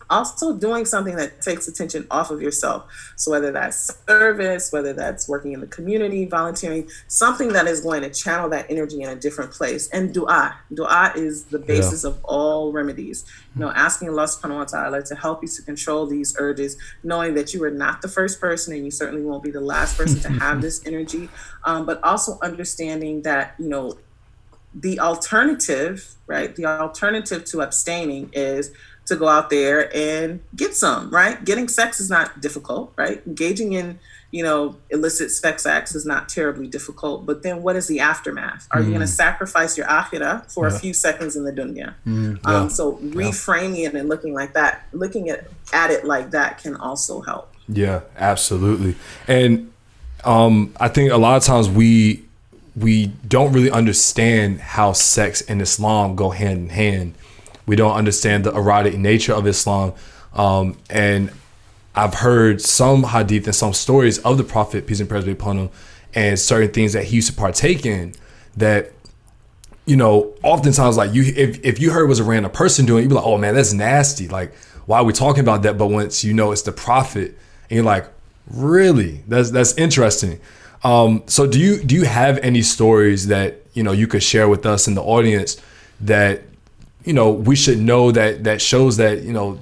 S3: Also doing something that takes attention off of yourself. So whether that's service, whether that's working in the community, volunteering, something that is going to channel that energy in a different place. And dua. Dua is the basis of all remedies. You know, asking Allah subhanahu wa ta'ala to help you to control these urges, knowing that you are not the first person and you certainly won't be the last person to have this energy. But also understanding that, you know, the alternative, right? The alternative to abstaining is to go out there and get some, right? Getting sex is not difficult, right? Engaging in, you know, illicit sex acts is not terribly difficult. But then what is the aftermath? Are you going to sacrifice your akhirah for a few seconds in the dunya? So reframing it and looking at it like that can also help. Yeah,
S2: absolutely. And I think a lot of times we don't really understand how sex and Islam go hand in hand. We don't understand the erotic nature of Islam. And I've heard some hadith and some stories of the Prophet, peace and praise be upon him, and certain things that he used to partake in that, you know, oftentimes, like, if you heard it was a random person doing it, you'd be like, oh man, that's nasty. Like, why are we talking about that? But once you know it's the Prophet, and you're like, really? That's interesting. So do you have any stories that, you know, you could share with us in the audience that, you know, we should know that shows that, you know,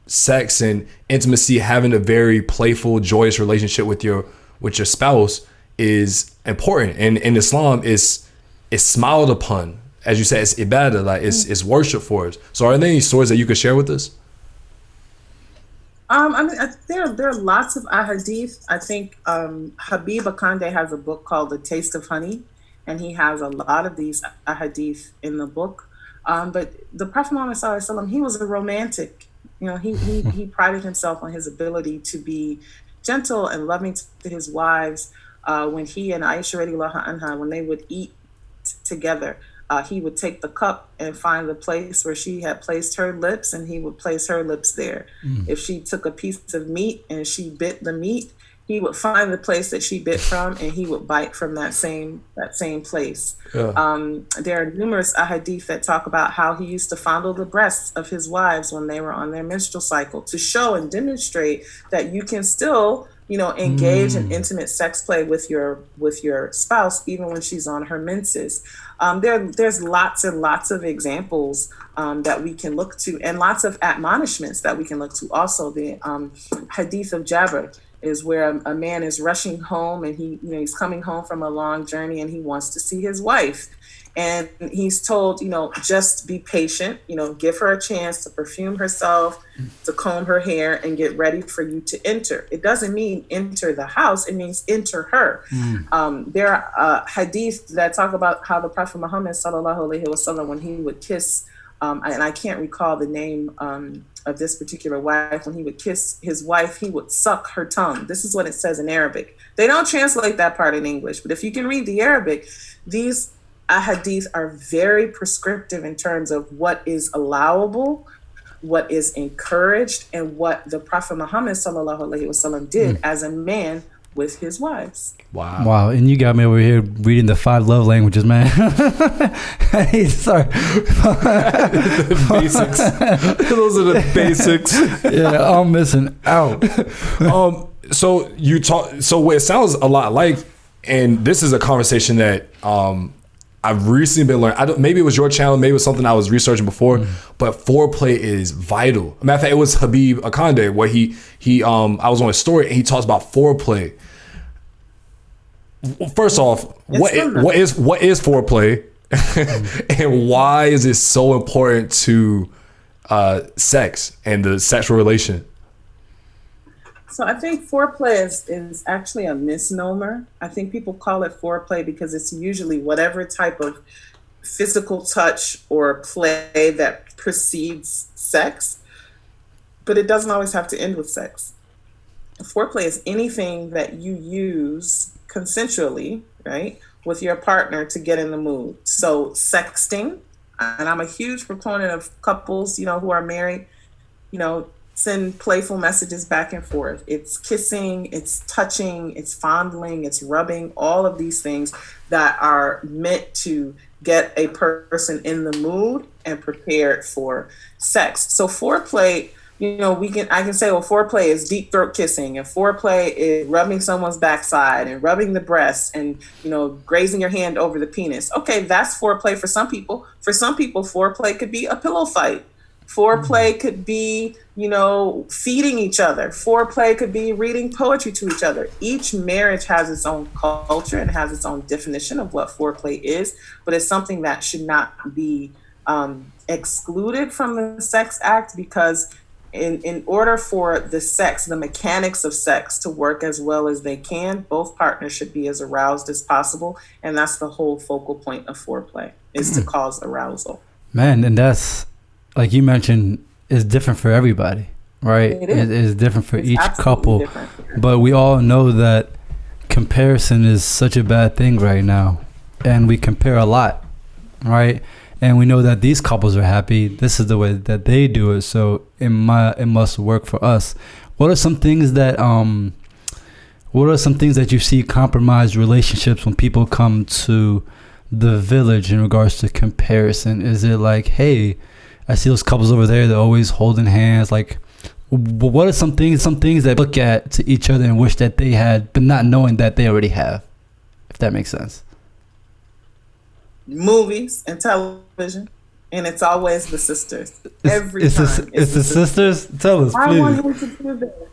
S2: sex and intimacy, having a very playful, joyous relationship with your spouse is important. And in Islam, it's smiled upon. As you said, it's ibadah, like it's worship for us. So are there any stories that you could share with us?
S3: I mean, there are lots of ahadith. I think Habib Akande has a book called The Taste of Honey, and he has a lot of these ahadith in the book. But the Prophet Muhammad Sallallahu Alaihi Wasallam, he was a romantic. You know, he prided himself on his ability to be gentle and loving to his wives. When he and Aisha radiallahu anha, when they would eat together, he would take the cup and find the place where she had placed her lips, and he would place her lips there. If she took a piece of meat and she bit the meat, he would find the place that she bit from, and he would bite from that same place. There are numerous ahadith that talk about how he used to fondle the breasts of his wives when they were on their menstrual cycle to show and demonstrate that you can still engage in intimate sex play with your spouse, even when she's on her menses. There's lots and lots of examples that we can look to, and lots of admonishments that we can look to. Also, the Hadith of Jabir is where a man is rushing home, and he's coming home from a long journey, and he wants to see his wife. And he's told, just be patient, give her a chance to perfume herself, to comb her hair, and get ready for you to enter. It doesn't mean enter the house. It means enter her. There are hadith that talk about how the Prophet Muhammad sallallahu alaihi wasallam, when he would kiss, and I can't recall the name of this particular wife, when he would kiss his wife, he would suck her tongue. This is what it says in Arabic. They don't translate that part in English, but if you can read the Arabic, these hadith are very prescriptive in terms of what is allowable, what is encouraged, and what the Prophet Muhammad sallallahu alaihi wasallam did as a man with his wives.
S1: Wow. And you got me over here reading the 5 love languages, man. Hey, sorry.
S2: The basics. Those are the basics.
S1: Yeah, I'm missing out.
S2: So you talk. So what it sounds a lot like, and this is a conversation that I've recently been learning. Maybe it was your channel, maybe it was something I was researching before, but foreplay is vital. Matter of fact, it was Habib Akande where he I was on his story and he talks about foreplay. First off, what is foreplay, and why is it so important to sex and the sexual relation?
S3: So I think foreplay is actually a misnomer. I think people call it foreplay because it's usually whatever type of physical touch or play that precedes sex, but it doesn't always have to end with sex. Foreplay is anything that you use consensually, right, with your partner to get in the mood. So sexting, and I'm a huge proponent of couples, who are married, send playful messages back and forth. It's kissing, it's touching, it's fondling, it's rubbing, all of these things that are meant to get a person in the mood and prepared for sex. So foreplay, I can say, well, foreplay is deep throat kissing, and foreplay is rubbing someone's backside and rubbing the breast and, grazing your hand over the penis. Okay, that's foreplay for some people. For some people, foreplay could be a pillow fight. Foreplay could be, feeding each other. Foreplay could be reading poetry to each other. Each marriage has its own culture and has its own definition of what foreplay is, but it's something that should not be excluded from the sex act, because in order for the mechanics of sex to work as well as they can, both partners should be as aroused as possible. And that's the whole focal point of foreplay, is to cause arousal.
S1: Man, and that's, like you mentioned, is different for everybody, right? It is different for each couple. Different. But we all know that comparison is such a bad thing right now. And we compare a lot, right? And we know that these couples are happy. This is the way that they do it. So it must work for us. What are some things that you see compromise relationships when people come to the village in regards to comparison? Is it like, hey, I see those couples over there, they're always holding hands. Like, what are some things that look at to each other and wish that they had, but not knowing that they already have, if that makes sense?
S3: Movies and television, and it's always the sisters. Every time.
S1: It's the sisters? Tell us, please.
S3: I want him to do that.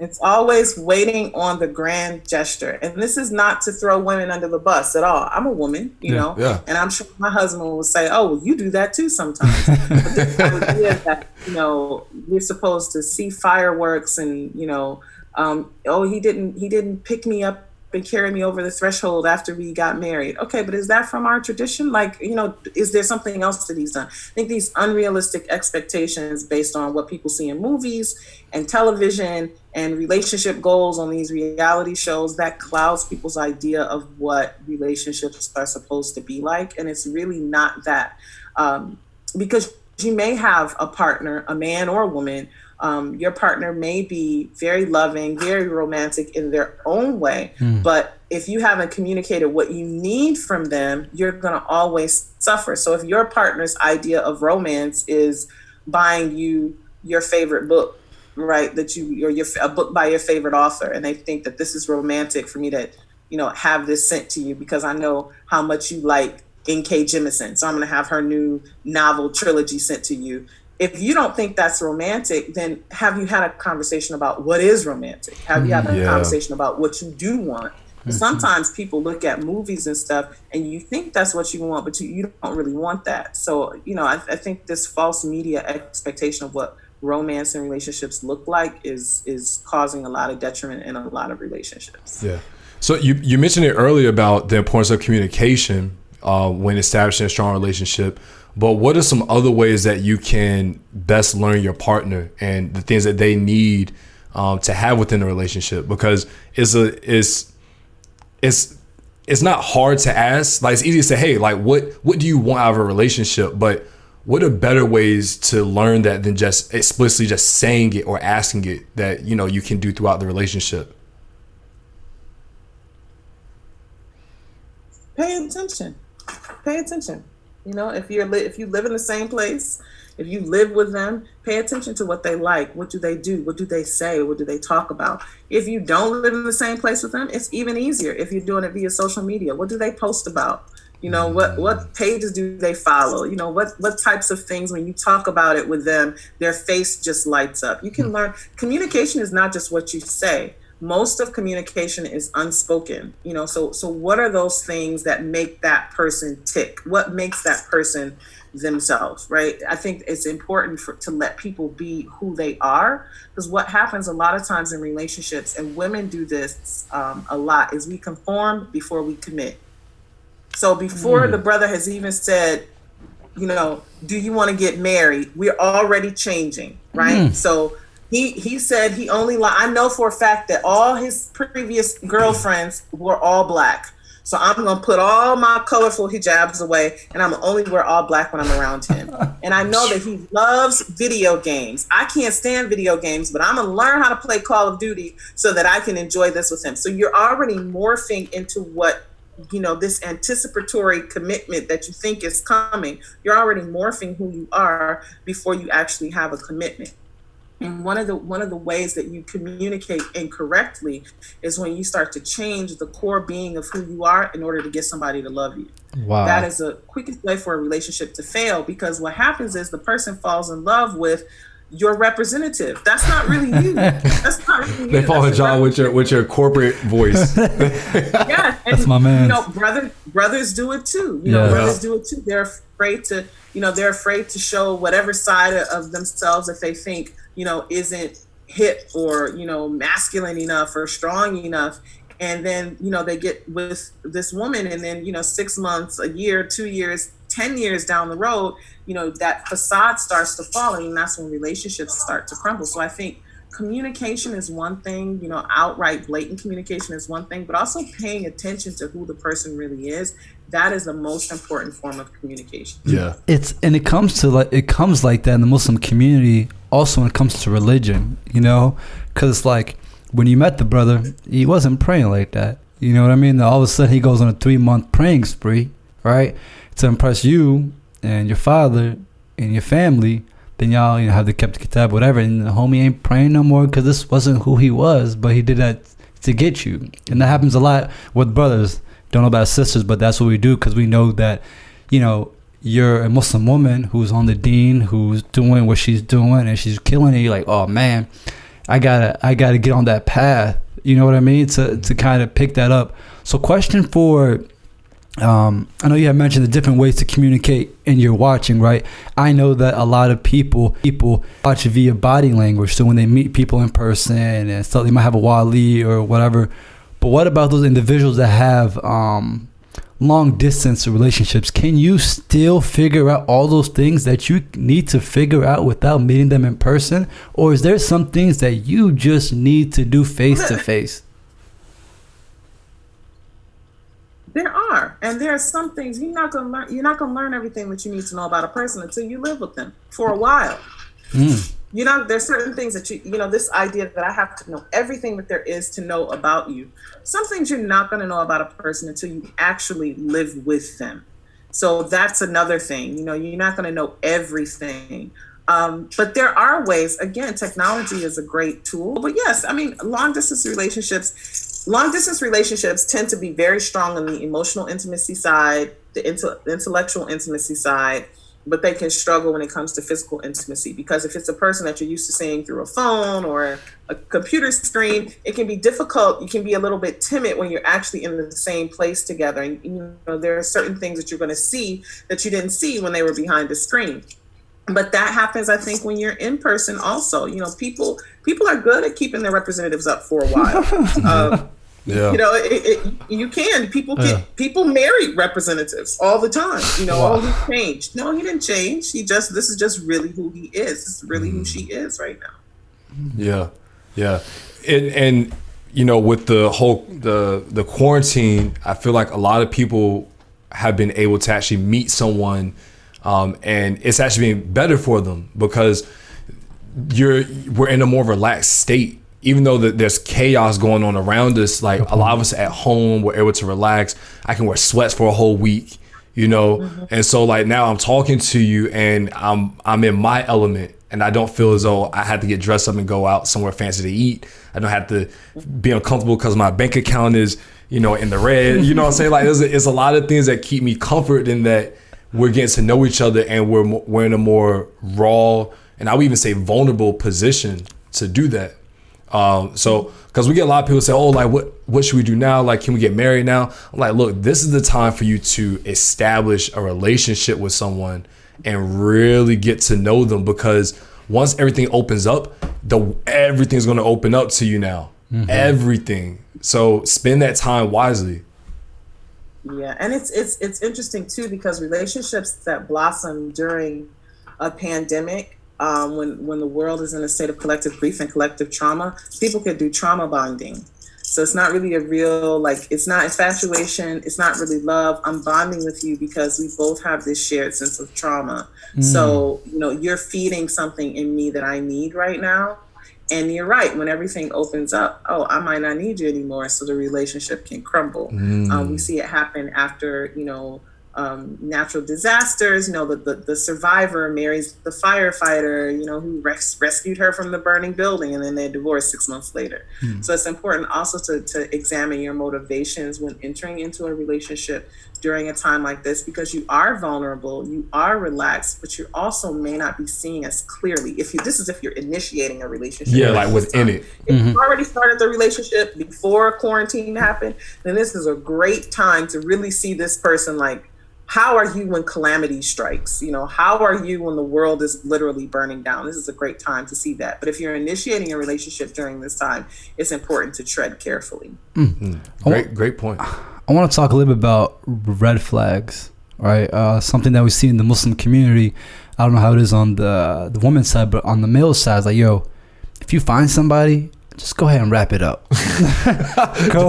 S3: It's always waiting on the grand gesture. And this is not to throw women under the bus at all. I'm a woman,
S2: yeah.
S3: And I'm sure my husband will say, oh, well, you do that too sometimes. But this idea that, you're supposed to see fireworks and, he didn't pick me up and carry me over the threshold after we got married. Okay, but is that from our tradition? Like, is there something else that he's done? I think these unrealistic expectations based on what people see in movies and television and relationship goals on these reality shows, that clouds people's idea of what relationships are supposed to be like. And it's really not that, because you may have a partner, a man or a woman. Your partner may be very loving, very romantic in their own way, but if you haven't communicated what you need from them, you're going to always suffer. So if your partner's idea of romance is buying you your favorite book right? That you, or a book by your favorite author, and they think that this is romantic for me to, have this sent to you because I know how much you like N.K. Jemisin. So I'm going to have her new novel trilogy sent to you. If you don't think that's romantic, then have you had a conversation about what is romantic? Have you had a conversation about what you do want? Sometimes people look at movies and stuff and you think that's what you want, but you don't really want that. So, I think this false media expectation of what romance and relationships look like is causing a lot of detriment in a lot of relationships.
S2: Yeah. So you mentioned it earlier about the importance of communication when establishing a strong relationship. But what are some other ways that you can best learn your partner and the things that they need to have within a relationship? Because it's not hard to ask. Like, it's easy to say, hey, like, what do you want out of a relationship? But what are better ways to learn that than just explicitly just saying it or asking it that, you can do throughout the relationship?
S3: Pay attention. If you live in the same place, if you live with them, pay attention to what they like. What do they do? What do they say? What do they talk about? If you don't live in the same place with them, it's even easier. If you're doing it via social media, what do they post about? What pages do they follow? What types of things, when you talk about it with them, their face just lights up. You can learn. Communication is not just what you say. Most of communication is unspoken, so what are those things that make that person tick? What makes that person themselves, right? I think it's important to let people be who they are, because what happens a lot of times in relationships, and women do this a lot, is we conform before we commit. So before the brother has even said, do you want to get married? We're already changing, right? So He said he only I know for a fact that all his previous girlfriends were all black. So I'm going to put all my colorful hijabs away and I'm only wear all black when I'm around him. And I know that he loves video games. I can't stand video games, but I'm going to learn how to play Call of Duty so that I can enjoy this with him. So you're already morphing into what, this anticipatory commitment that you think is coming. You're already morphing who you are before you actually have a commitment. And one of the ways that you communicate incorrectly is when you start to change the core being of who you are in order to get somebody to love you. Wow. That is the quickest way for a relationship to fail, because what happens is the person falls in love with your representative. That's not really you. That's not really you.
S2: They fall in love with your corporate voice.
S3: Yeah, and,
S1: that's my man.
S3: Brothers do it too. Brothers do it too. They're afraid to show whatever side of themselves that they think isn't hip or masculine enough or strong enough. And then they get with this woman, and then 6 months, a year, 2 years, 10 years down the road, that facade starts to fall, and that's when relationships start to crumble. So I think communication is one thing, outright blatant communication is one thing, but also paying attention to who the person really is. That is the most important form of communication.
S2: Yeah.
S1: It comes like that in the Muslim community, also when it comes to religion, because like when you met the brother, he wasn't praying like that. You know what I mean? All of a sudden he goes on a 3-month praying spree, right? To impress you and your father and your family. Then y'all, have the kept the kitab, whatever, and the homie ain't praying no more because this wasn't who he was, but he did that to get you. And that happens a lot with brothers. Don't know about sisters, but that's what we do, because we know that, you're a Muslim woman who's on the deen, who's doing what she's doing, and she's killing it. You're like, oh man, I gotta get on that path. You know what I mean? To kind of pick that up. So question for, I know you have mentioned the different ways to communicate and you're watching, right? I know that a lot of people watch via body language. So when they meet people in person and stuff, they might have a wali or whatever. But what about those individuals that have long distance relationships? Can you still figure out all those things that you need to figure out without meeting them in person? Or is there some things that you just need to do face to face?
S3: There are, and there are some things you're not gonna learn everything that you need to know about a person until you live with them for a while. There's certain things that this idea that I have to know everything that there is to know about you. Some things you're not going to know about a person until you actually live with them. So that's another thing. You're not going to know everything But there are ways, again, technology is a great tool. But yes, I mean, long distance relationships tend to be very strong on the emotional intimacy side, the intellectual intimacy side, but they can struggle when it comes to physical intimacy, because if it's a person that you're used to seeing through a phone or a computer screen, it can be difficult. You can be a little bit timid when you're actually in the same place together. And you know, there are certain things that you're going to see that you didn't see when they were behind the screen. But that happens, I think, when you're in person also. You know, people are good at keeping their representatives up for a while.
S2: Yeah.
S3: You know, you can. People marry representatives all the time. You know,
S1: Wow.
S3: oh, he changed. No, he didn't change. This is just really who he is. This is really who she is right now.
S2: Yeah. And you know, with the whole the quarantine, I feel like a lot of people have been able to actually meet someone, and it's actually been better for them because we're in a more relaxed state. Even though there's chaos going on around us, like a lot of us at home, we're able to relax. I can wear sweats for a whole week, you know? And so like now I'm talking to you and I'm in my element, and I don't feel as though I had to get dressed up and go out somewhere fancy to eat. I don't have to be uncomfortable because my bank account is, you know, in the red. You know what I'm saying? Like it's a lot of things that keep me comfort in that we're getting to know each other, and we're in a more raw, and I would even say vulnerable position to do that. So, because we get a lot of people say, oh, like, what should we do now? Like, can we get married now? I'm like, look, this is the time for you to establish a relationship with someone and really get to know them, because once everything opens up, everything's going to open up to you now. Everything. So spend that time wisely.
S3: Yeah, and it's interesting too, because relationships that blossom during a pandemic, when the world is in a state of collective grief and collective trauma, people could do trauma bonding. So it's not really a real, like, it's not infatuation, it's not really love. I'm bonding with you because we both have this shared sense of trauma. So, you know, you're feeding something in me that I need right now. And you're right, when everything opens up, oh, I might not need you anymore, so the relationship can crumble. We see it happen after, you know, natural disasters. You know, the survivor marries the firefighter, you know, who rescued her from the burning building, and then they divorce 6 months later. So it's important also to examine your motivations when entering into a relationship during a time like this, because you are vulnerable, you are relaxed, but you also may not be seeing as clearly. This is if you're initiating a relationship.
S2: Yeah, like within it.
S3: If you already started the relationship before quarantine happened, then this is a great time to really see this person. Like, how are you when calamity strikes? You know, how are you when the world is literally burning down? This is a great time to see that. But if you're initiating a relationship during this time, it's important to tread carefully.
S2: Great point.
S1: I want to talk a little bit about red flags, right? Something that we see in the Muslim community. I don't know how it is on the woman's side, but on the male side, it's like, yo, if you find somebody, just go ahead and wrap it up. Go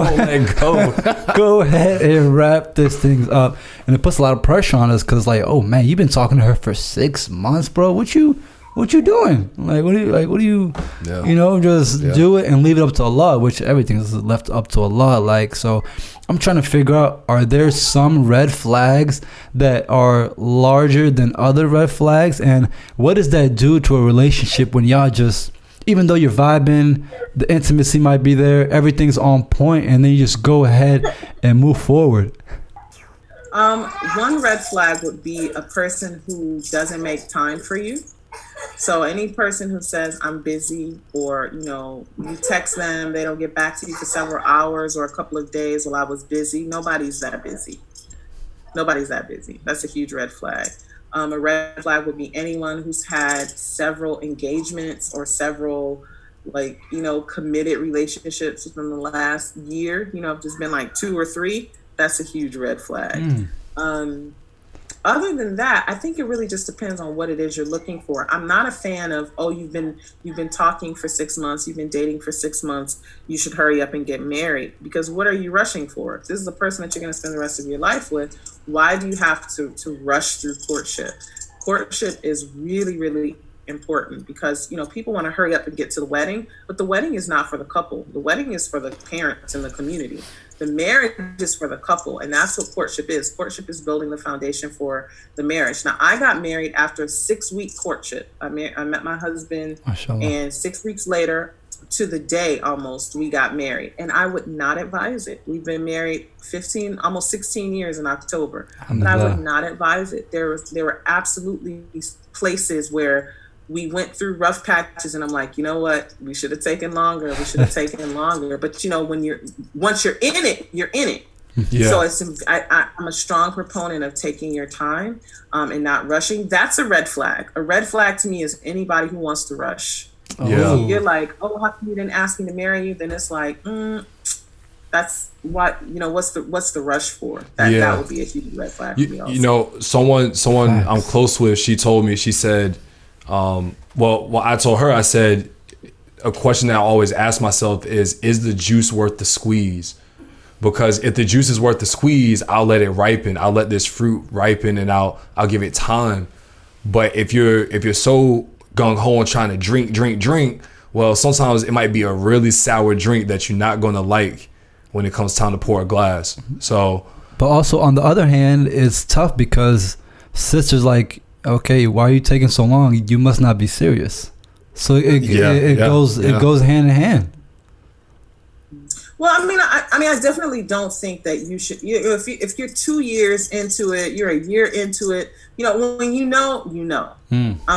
S1: ahead and wrap this thing up. And it puts a lot of pressure on us, because like, oh man, you've been talking to her for 6 months, bro. What you doing? Like, what do you you know, just do it and leave it up to Allah, which everything is left up to Allah. Like, so I'm trying to figure out, are there some red flags that are larger than other red flags? And what does that do to a relationship when y'all just, even though you're vibing, the intimacy might be there, everything's on point, and then you just go ahead and move forward?
S3: One red flag would be a person who doesn't make time for you. So any person who says I'm busy, or, you know, you text them, they don't get back to you for several hours or a couple of days while I was busy. Nobody's that busy. That's a huge red flag. A red flag would be anyone who's had several engagements or several, like, you know, committed relationships within the last year. You know, if there's been like 2 or 3, that's a huge red flag. Other than that, I think it really just depends on what it is you're looking for. I'm not a fan of, oh, you've been talking for 6 months, you've been dating for 6 months, you should hurry up and get married. Because what are you rushing for? If this is a person that you're going to spend the rest of your life with, why do you have to rush through courtship? Courtship is really, really important, because, you know, people want to hurry up and get to the wedding, but the wedding is not for the couple. The wedding is for the parents and the community. The marriage is for the couple, and that's what courtship is. Courtship is building the foundation for the marriage. Now, I got married after a 6-week courtship. I met my husband,
S1: Mashallah.
S3: and 6 weeks later, to the day almost, we got married. And I would not advise it. We've been married 15, almost 16 years in October. But I would not advise it. There were absolutely places where we went through rough patches, and I'm like, you know what? We should have taken longer. But you know, once you're in it, you're in it. Yeah. So I'm a strong proponent of taking your time and not rushing. That's a red flag. A red flag to me is anybody who wants to rush.
S2: Yeah.
S3: You're like, oh, how come you didn't ask me to marry you? Then it's like, that's what, you know, what's the rush for? That would be a huge red flag for me also.
S2: You know, someone I'm close with, she told me, she said, well, I told her, I said, a question that I always ask myself is the juice worth the squeeze? Because if the juice is worth the squeeze, I'll let it ripen. I'll let this fruit ripen, and I'll give it time. But if you're so gung-ho and trying to drink, well, sometimes it might be a really sour drink that you're not going to like when it comes time to pour a glass. So,
S1: but also on the other hand, it's tough because sisters like, okay, why are you taking so long? You must not be serious. So it goes hand in hand.
S3: Well, I mean, I definitely don't think that you should. If you're 2 years into it, you're a year into it. You know, when you know, you know.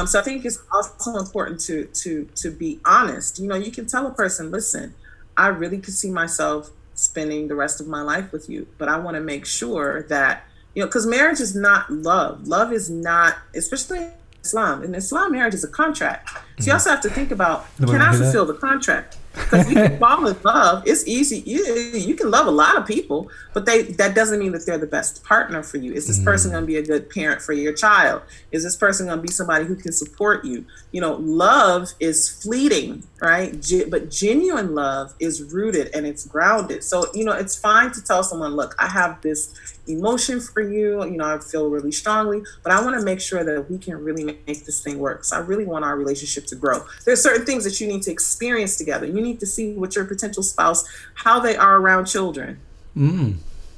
S3: So I think it's also important to be honest. You know, you can tell a person, listen, I really could see myself spending the rest of my life with you, but I want to make sure that, you know, because marriage is not love. Love is not, especially in Islam. In Islam, marriage is a contract. So you also have to think about, can I fulfill the contract? Because you can fall in love. It's easy. You can love a lot of people, but that doesn't mean that they're the best partner for you. Is this person going to be a good parent for your child? Is this person going to be somebody who can support you? You know, love is fleeting, right? But genuine love is rooted and it's grounded. So, you know, it's fine to tell someone, look, I have this emotion for you. You know, I feel really strongly, but I want to make sure that we can really make this thing work. So I really want our relationship to grow. There's certain things that you need to experience together. You need to see what your potential spouse, how they are around children.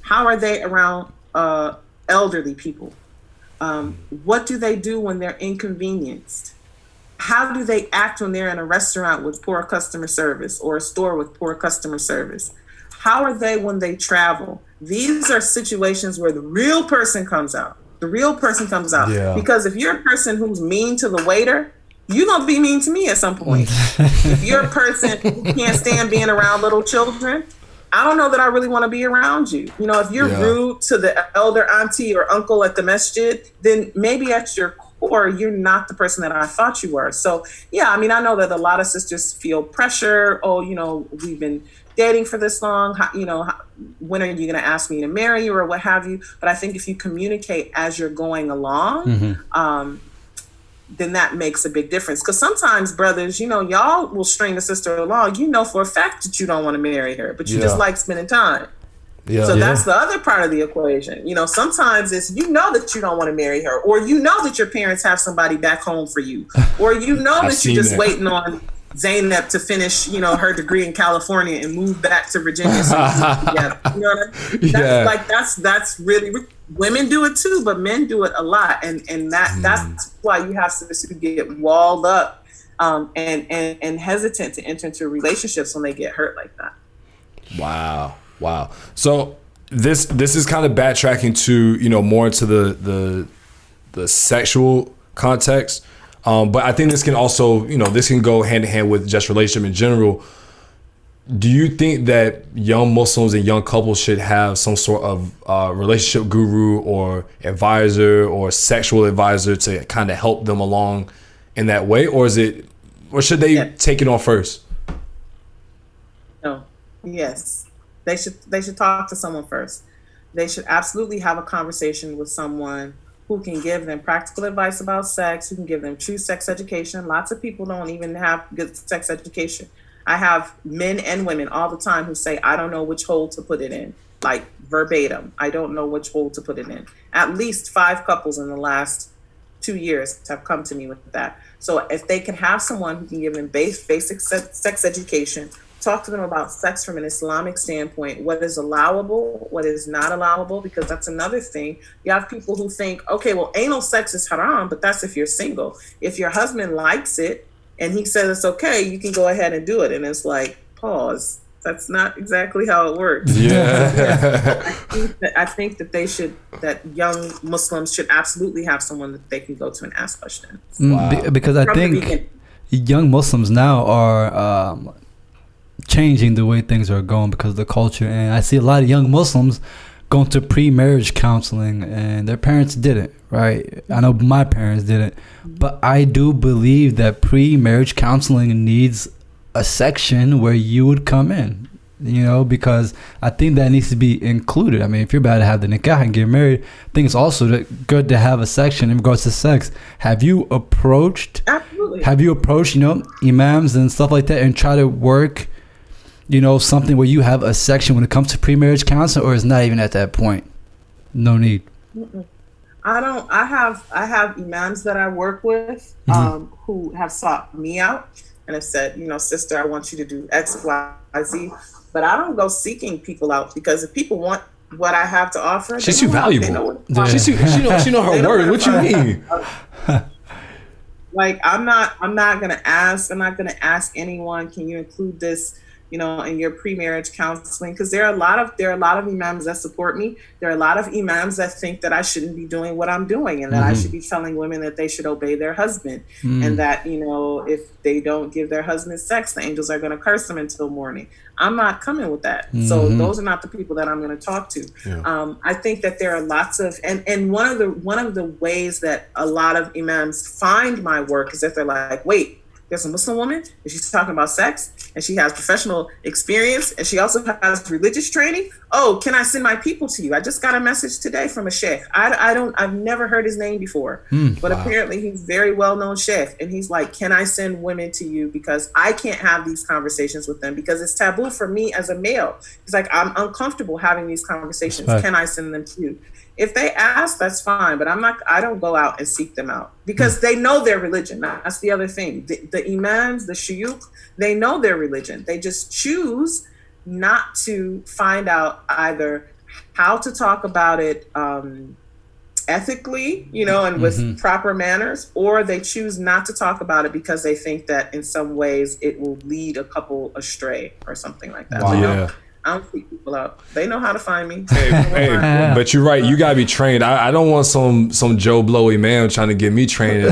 S3: How are they around elderly people? What do they do when they're inconvenienced? How do they act when they're in a restaurant with poor customer service or a store with poor customer service? How are they when they travel? These are situations where the real person comes out. Yeah. Because if you're a person who's mean to the waiter, you're going to be mean to me at some point. If you're a person who can't stand being around little children, I don't know that I really want to be around you. You know, if you're rude to the elder auntie or uncle at the masjid, then maybe at your core, you're not the person that I thought you were. So, yeah, I mean, I know that a lot of sisters feel pressure. Oh, you know, we've been dating for this long. When are you going to ask me to marry you or what have you? But I think if you communicate as you're going along, then that makes a big difference. Because sometimes, brothers, you know, y'all will string a sister along. You know for a fact that you don't want to marry her, but you just like spending time. So that's the other part of the equation. You know, sometimes it's, you know that you don't want to marry her, or you know that your parents have somebody back home for you, or you know that you're just waiting on Zaynab to finish, you know, her degree in California and move back to Virginia. So you know what I mean? That's really, women do it too, but men do it a lot, and that's why you have sisters who get walled up and hesitant to enter into relationships when they get hurt like that.
S2: Wow. So this is kind of backtracking to, you know, more into the sexual context. But I think this can also, you know, this can go hand in hand with just relationship in general. Do you think that young Muslims and young couples should have some sort of relationship guru or advisor or sexual advisor to kind of help them along in that way? Or should they take it on first?
S3: No. Yes. They should talk to someone first. They should absolutely have a conversation with someone who can give them practical advice about sex, who can give them true sex education. Lots of people don't even have good sex education. I have men and women all the time who say, I don't know which hole to put it in, like verbatim. I don't know which hole to put it in. At least 5 couples in the last 2 years have come to me with that. So if they can have someone who can give them basic sex education, talk to them about sex from an Islamic standpoint, what is allowable, what is not allowable, because that's another thing. You have people who think, okay, well, anal sex is haram, but that's if you're single. If your husband likes it and he says it's okay, you can go ahead and do it. And it's like, pause. That's not exactly how it works.
S2: Yeah.
S3: I think that young Muslims should absolutely have someone that they can go to and ask questions.
S1: Wow. Because I think young Muslims now are changing the way things are going because of the culture. And I see a lot of young Muslims going to pre-marriage counseling and their parents didn't, right? I know my parents didn't. But I do believe that pre-marriage counseling needs a section where you would come in, because I think that needs to be included. I mean, if you're about to have the nikah and get married, I think it's also good to have a section in regards to sex. Have you approached imams and stuff like that and try to work, something where you have a section when it comes to pre-marriage counseling, or is not even at that point? No need.
S3: I don't. I have imams that I work with who have sought me out and have said, sister, I want you to do X, Y, Z. But I don't go seeking people out, because if people want what I have to offer,
S2: she's too valuable. She know her word. What you mean?
S3: Like, I'm not gonna ask. I'm not gonna ask anyone, can you include this, in your pre-marriage counseling? Because there are a lot of imams that support me. There are a lot of imams that think that I shouldn't be doing what I'm doing, and that I should be telling women that they should obey their husband, and that, if they don't give their husband sex, the angels are going to curse them until morning. I'm not coming with that. So those are not the people that I'm going to talk to. Yeah. I think that there are lots of, and one of the ways that a lot of imams find my work is that they're like, wait, there's a Muslim woman and she's talking about sex and she has professional experience and she also has religious training. Oh, can I send my people to you? I just got a message today from a sheikh. I've never heard his name before, but apparently he's very well-known sheikh. And he's like, can I send women to you? Because I can't have these conversations with them because it's taboo for me as a male. He's like, I'm uncomfortable having these conversations. Right. Can I send them to you? If they ask, that's fine, but I don't go out and seek them out because they know their religion. That's the other thing. The imams, the shuyukh, they know their religion. They just choose not to find out either how to talk about it ethically, and with proper manners, or they choose not to talk about it because they think that in some ways it will lead a couple astray or something like that.
S2: Wow. Yeah.
S3: I don't seek people out. They know how to find me.
S2: Hey, but you're right. You gotta be trained. I don't want some Joe Blowy man trying to get me trained.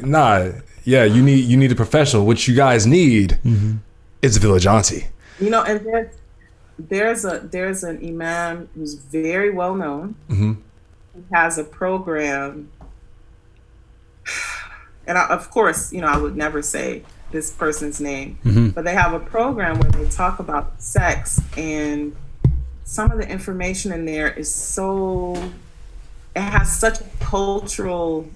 S2: Nah. Yeah, you need a professional. What you guys need is a Village Auntie.
S3: And there's an imam who's very well known. Who has a program, and of course, I would never say this person's name, but they have a program where they talk about sex, and some of the information in there it has such a cultural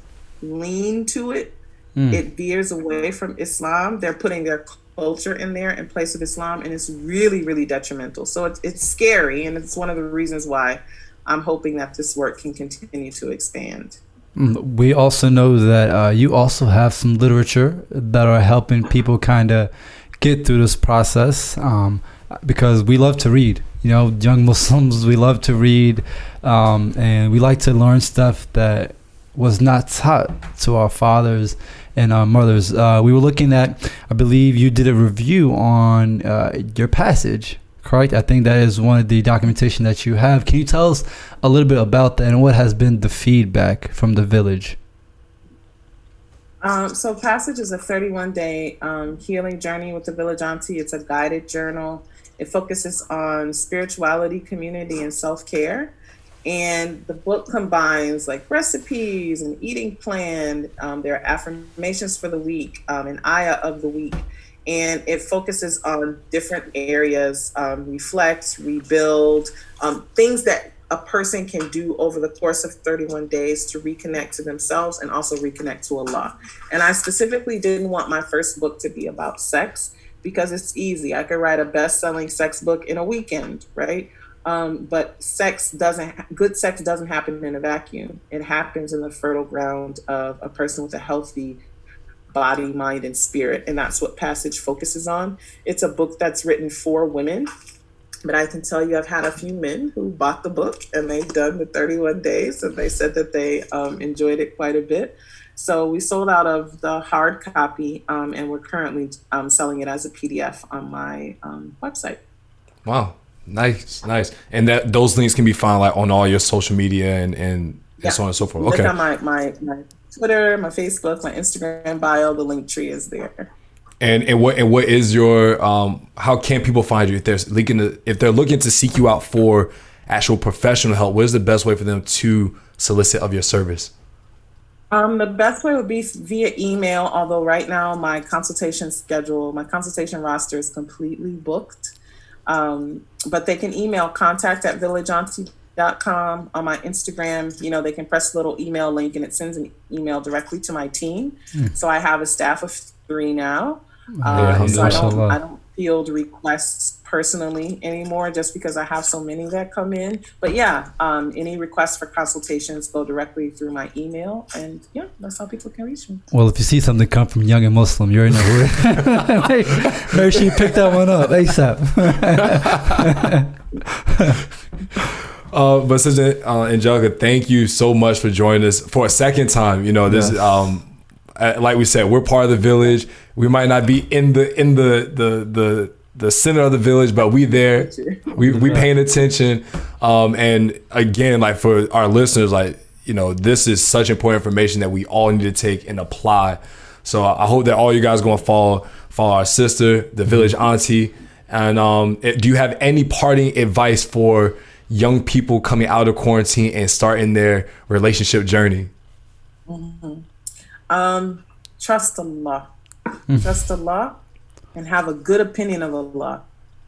S3: lean to it. It veers away from Islam. They're putting their culture in there in place of Islam, and it's really, really detrimental. So it's scary, and it's one of the reasons why I'm hoping that this work can continue to expand.
S1: We also know that you also have some literature that are helping people kind of get through this process, because we love to read. Young Muslims, we love to read, and we like to learn stuff that was not taught to our fathers and our mothers. We were looking at, I believe you did a review on your passage, correct? I think that is one of the documentation that you have. Can you tell us a little bit about that and what has been the feedback from the village?
S3: So Passage is a 31-day healing journey with the Village Auntie. It's a guided journal. It focuses on spirituality, community, and self-care. And the book combines like recipes and eating plan. There are affirmations for the week, an ayah of the week. And it focuses on different areas, reflect, rebuild, things that a person can do over the course of 31 days to reconnect to themselves and also reconnect to Allah. And I specifically didn't want my first book to be about sex because it's easy. I could write a best-selling sex book in a weekend, right? But good sex doesn't happen in a vacuum. It happens in the fertile ground of a person with a healthy body, mind, and spirit. And that's what Passage focuses on. It's a book that's written for women. But I can tell you I've had a few men who bought the book and they've done the 31 days and they said that they enjoyed it quite a bit. So we sold out of the hard copy and we're currently selling it as a PDF on my website.
S2: Wow. Nice. And that those links can be found like on all your social media and so on and so forth. Okay.
S3: Look at my Twitter, my Facebook, my Instagram bio, the link tree is there.
S2: And what is your how can people find you if they're looking to seek you out for actual professional help? What is the best way for them to solicit of your service?
S3: The best way would be via email, although right now my consultation roster is completely booked. But they can email contact@villageauntie.com. On my Instagram, they can press the little email link and it sends an email directly to my team. So I have a staff of 3 now. So I don't field requests personally anymore just because I have so many that come in. But any requests for consultations go directly through my email, and that's how people can reach me.
S1: Well, if you see something come from Young and Muslim, you already know who. Make sure you pick that one up ASAP.
S2: But Sister Angelica, thank you so much for joining us for a second time. This like we said, we're part of the village. We might not be in the center of the village, but we there. We paying attention. And again, like for our listeners, this is such important information that we all need to take and apply. So I hope that all you guys are going to follow our sister, the Village Auntie. And do you have any parting advice for young people coming out of quarantine and starting their relationship journey?
S3: Trust Allah. Trust Allah and have a good opinion of Allah.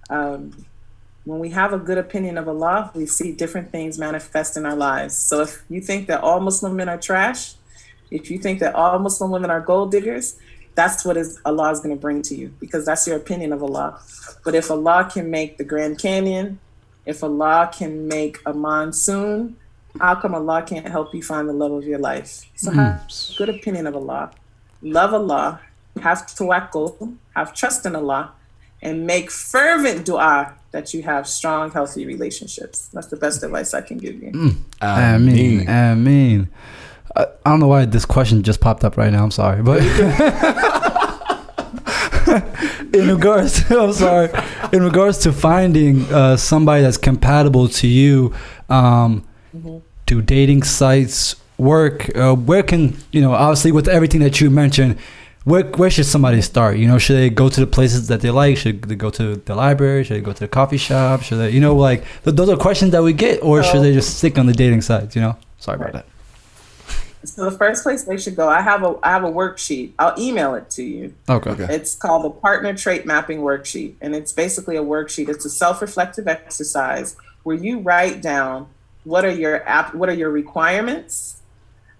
S3: When we have a good opinion of Allah, we see different things manifest in our lives. So if you think that all Muslim men are trash, if you think that all Muslim women are gold diggers, that's what Allah is going to bring to you, because that's your opinion of Allah. But if Allah can make the Grand Canyon, if Allah can make a monsoon, how come Allah can't help you find the love of your life? So have a good opinion of Allah, love Allah, have tawakkul, have trust in Allah, and make fervent dua that you have strong, healthy relationships. That's the best advice I can give you.
S1: Ameen. I don't know why this question just popped up right now. I'm sorry, but in regards to finding somebody that's compatible to you, do dating sites work? Where can obviously with everything that you mentioned, where should somebody start? Should they go to the places that they like? Should they go to the library? Should they go to the coffee shop? Should they, those are questions that we get, or should they just stick on the dating sites? Sorry about that.
S3: So the first place they should go, I have a worksheet. I'll email it to you.
S1: Okay.
S3: It's called the Partner Trait Mapping Worksheet. And it's basically a worksheet. It's a self-reflective exercise where you write down what are your requirements,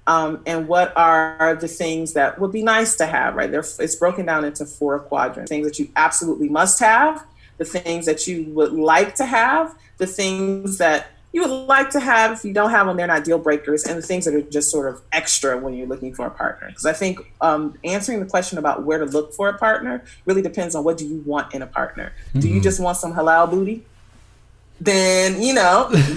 S3: and what are the things that would be nice to have, right? It's broken down into 4 quadrants. Things that you absolutely must have, the things that you would like to have, the things that you would like to have. If you don't have them, they're not deal breakers, and the things that are just sort of extra when you're looking for a partner. Because I think answering the question about where to look for a partner really depends on what do you want in a partner. Do you just want some halal booty? Then, you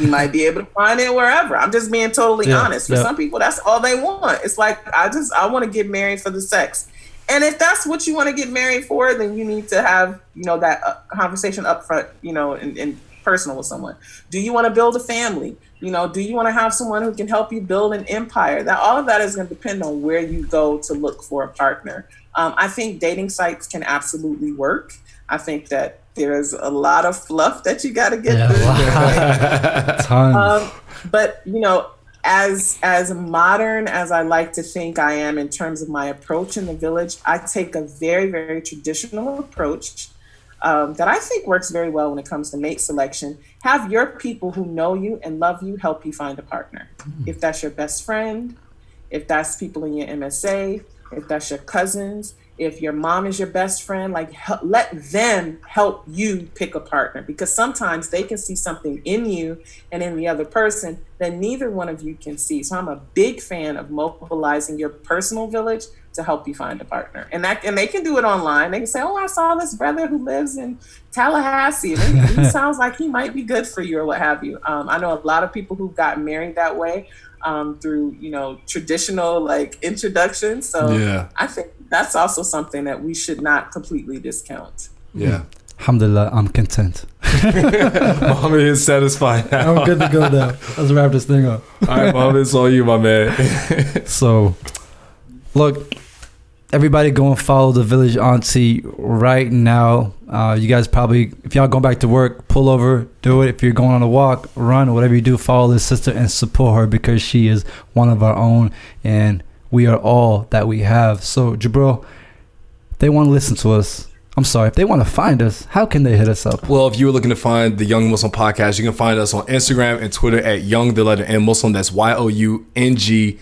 S3: might be able to find it wherever. I'm just being totally honest. For some people, that's all they want. It's like, I want to get married for the sex. And if that's what you want to get married for, then you need to have, that conversation up front, and personal with someone. Do you want to build a family? Do you want to have someone who can help you build an empire? All of that is going to depend on where you go to look for a partner. I think dating sites can absolutely work. I think that there's a lot of fluff that you got to get through. Tons. But as modern as I like to think I am in terms of my approach in the village, I take a very, very traditional approach that I think works very well when it comes to mate selection. Have your people who know you and love you help you find a partner. If that's your best friend, if that's people in your MSA, if that's your cousins, if your mom is your best friend, let them help you pick a partner, because sometimes they can see something in you and in the other person that neither one of you can see. So I'm a big fan of mobilizing your personal village to help you find a partner. And they can do it online. They can say, oh, I saw this brother who lives in Tallahassee. He sounds like he might be good for you or what have you. I know a lot of people who got married that way through, traditional like introductions. So I think that's also something that we should not completely discount.
S2: Yeah.
S1: Alhamdulillah, I'm content.
S2: Muhammad is satisfied now.
S1: I'm good to go now. Let's wrap this thing up.
S2: All right, Muhammad, it's all you, my man.
S1: So, look, everybody go and follow the Village Auntie right now. You guys probably, if y'all going back to work, pull over, do it. If you're going on a walk, run, whatever you do, follow this sister and support her because she is one of our own and we are all that we have. So, Jabril, if they want to listen to us, if they want to find us, how can they hit us up?
S2: Well, if you were looking to find the Young Muslim Podcast, you can find us on Instagram and Twitter at Young, the letter N Muslim. That's YOUNGN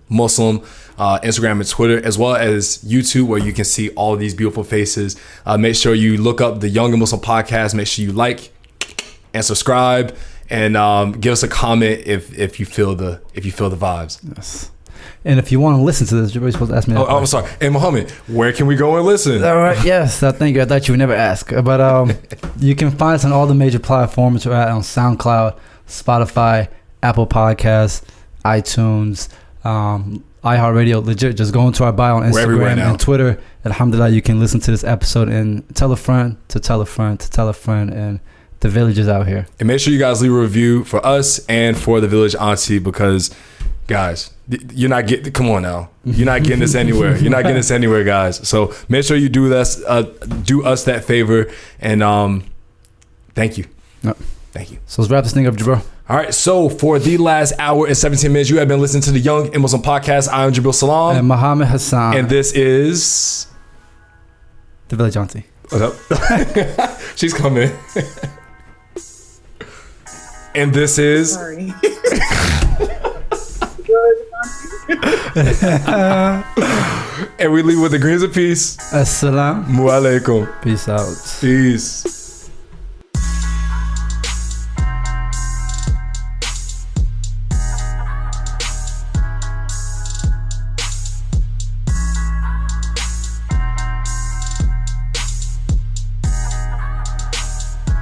S2: Muslim. Instagram and Twitter, as well as YouTube, where you can see all of these beautiful faces. Make sure you look up the Young and Muslim Podcast. Make sure you like and subscribe, and give us a comment if you feel the vibes.
S1: Yes. And if you want to listen to this, you're supposed to ask me that.
S2: Oh, I'm sorry. Hey, Muhammad, where can we go and listen?
S1: All right. Yes. Thank you. I thought you would never ask. But you can find us on all the major platforms. We're at on SoundCloud, Spotify, Apple Podcasts, iTunes, iHeartRadio. Legit. Just go into our bio on Instagram and Twitter. Alhamdulillah, you can listen to this episode and tell a friend to tell a friend to tell a friend. And the village is out here.
S2: And make sure you guys leave a review for us and for the Village Auntie because, guys, you're not getting. Come on now, you're not getting this anywhere. You're not getting this anywhere, guys. So make sure you do us that favor, and thank you.
S1: Yep.
S2: Thank you.
S1: So let's wrap this thing up, Jabril.
S2: All right. So for the last hour and 17 minutes, you have been listening to the Young and Muslim Podcast. I am Jabril Salam
S1: and Muhammad Hassan,
S2: and this is
S1: the Village Auntie.
S2: What up? She's coming. And this is.
S3: Sorry.
S2: And we leave with the greens of peace.
S1: Asalaamu
S2: Alakum.
S1: Peace out.
S2: Peace.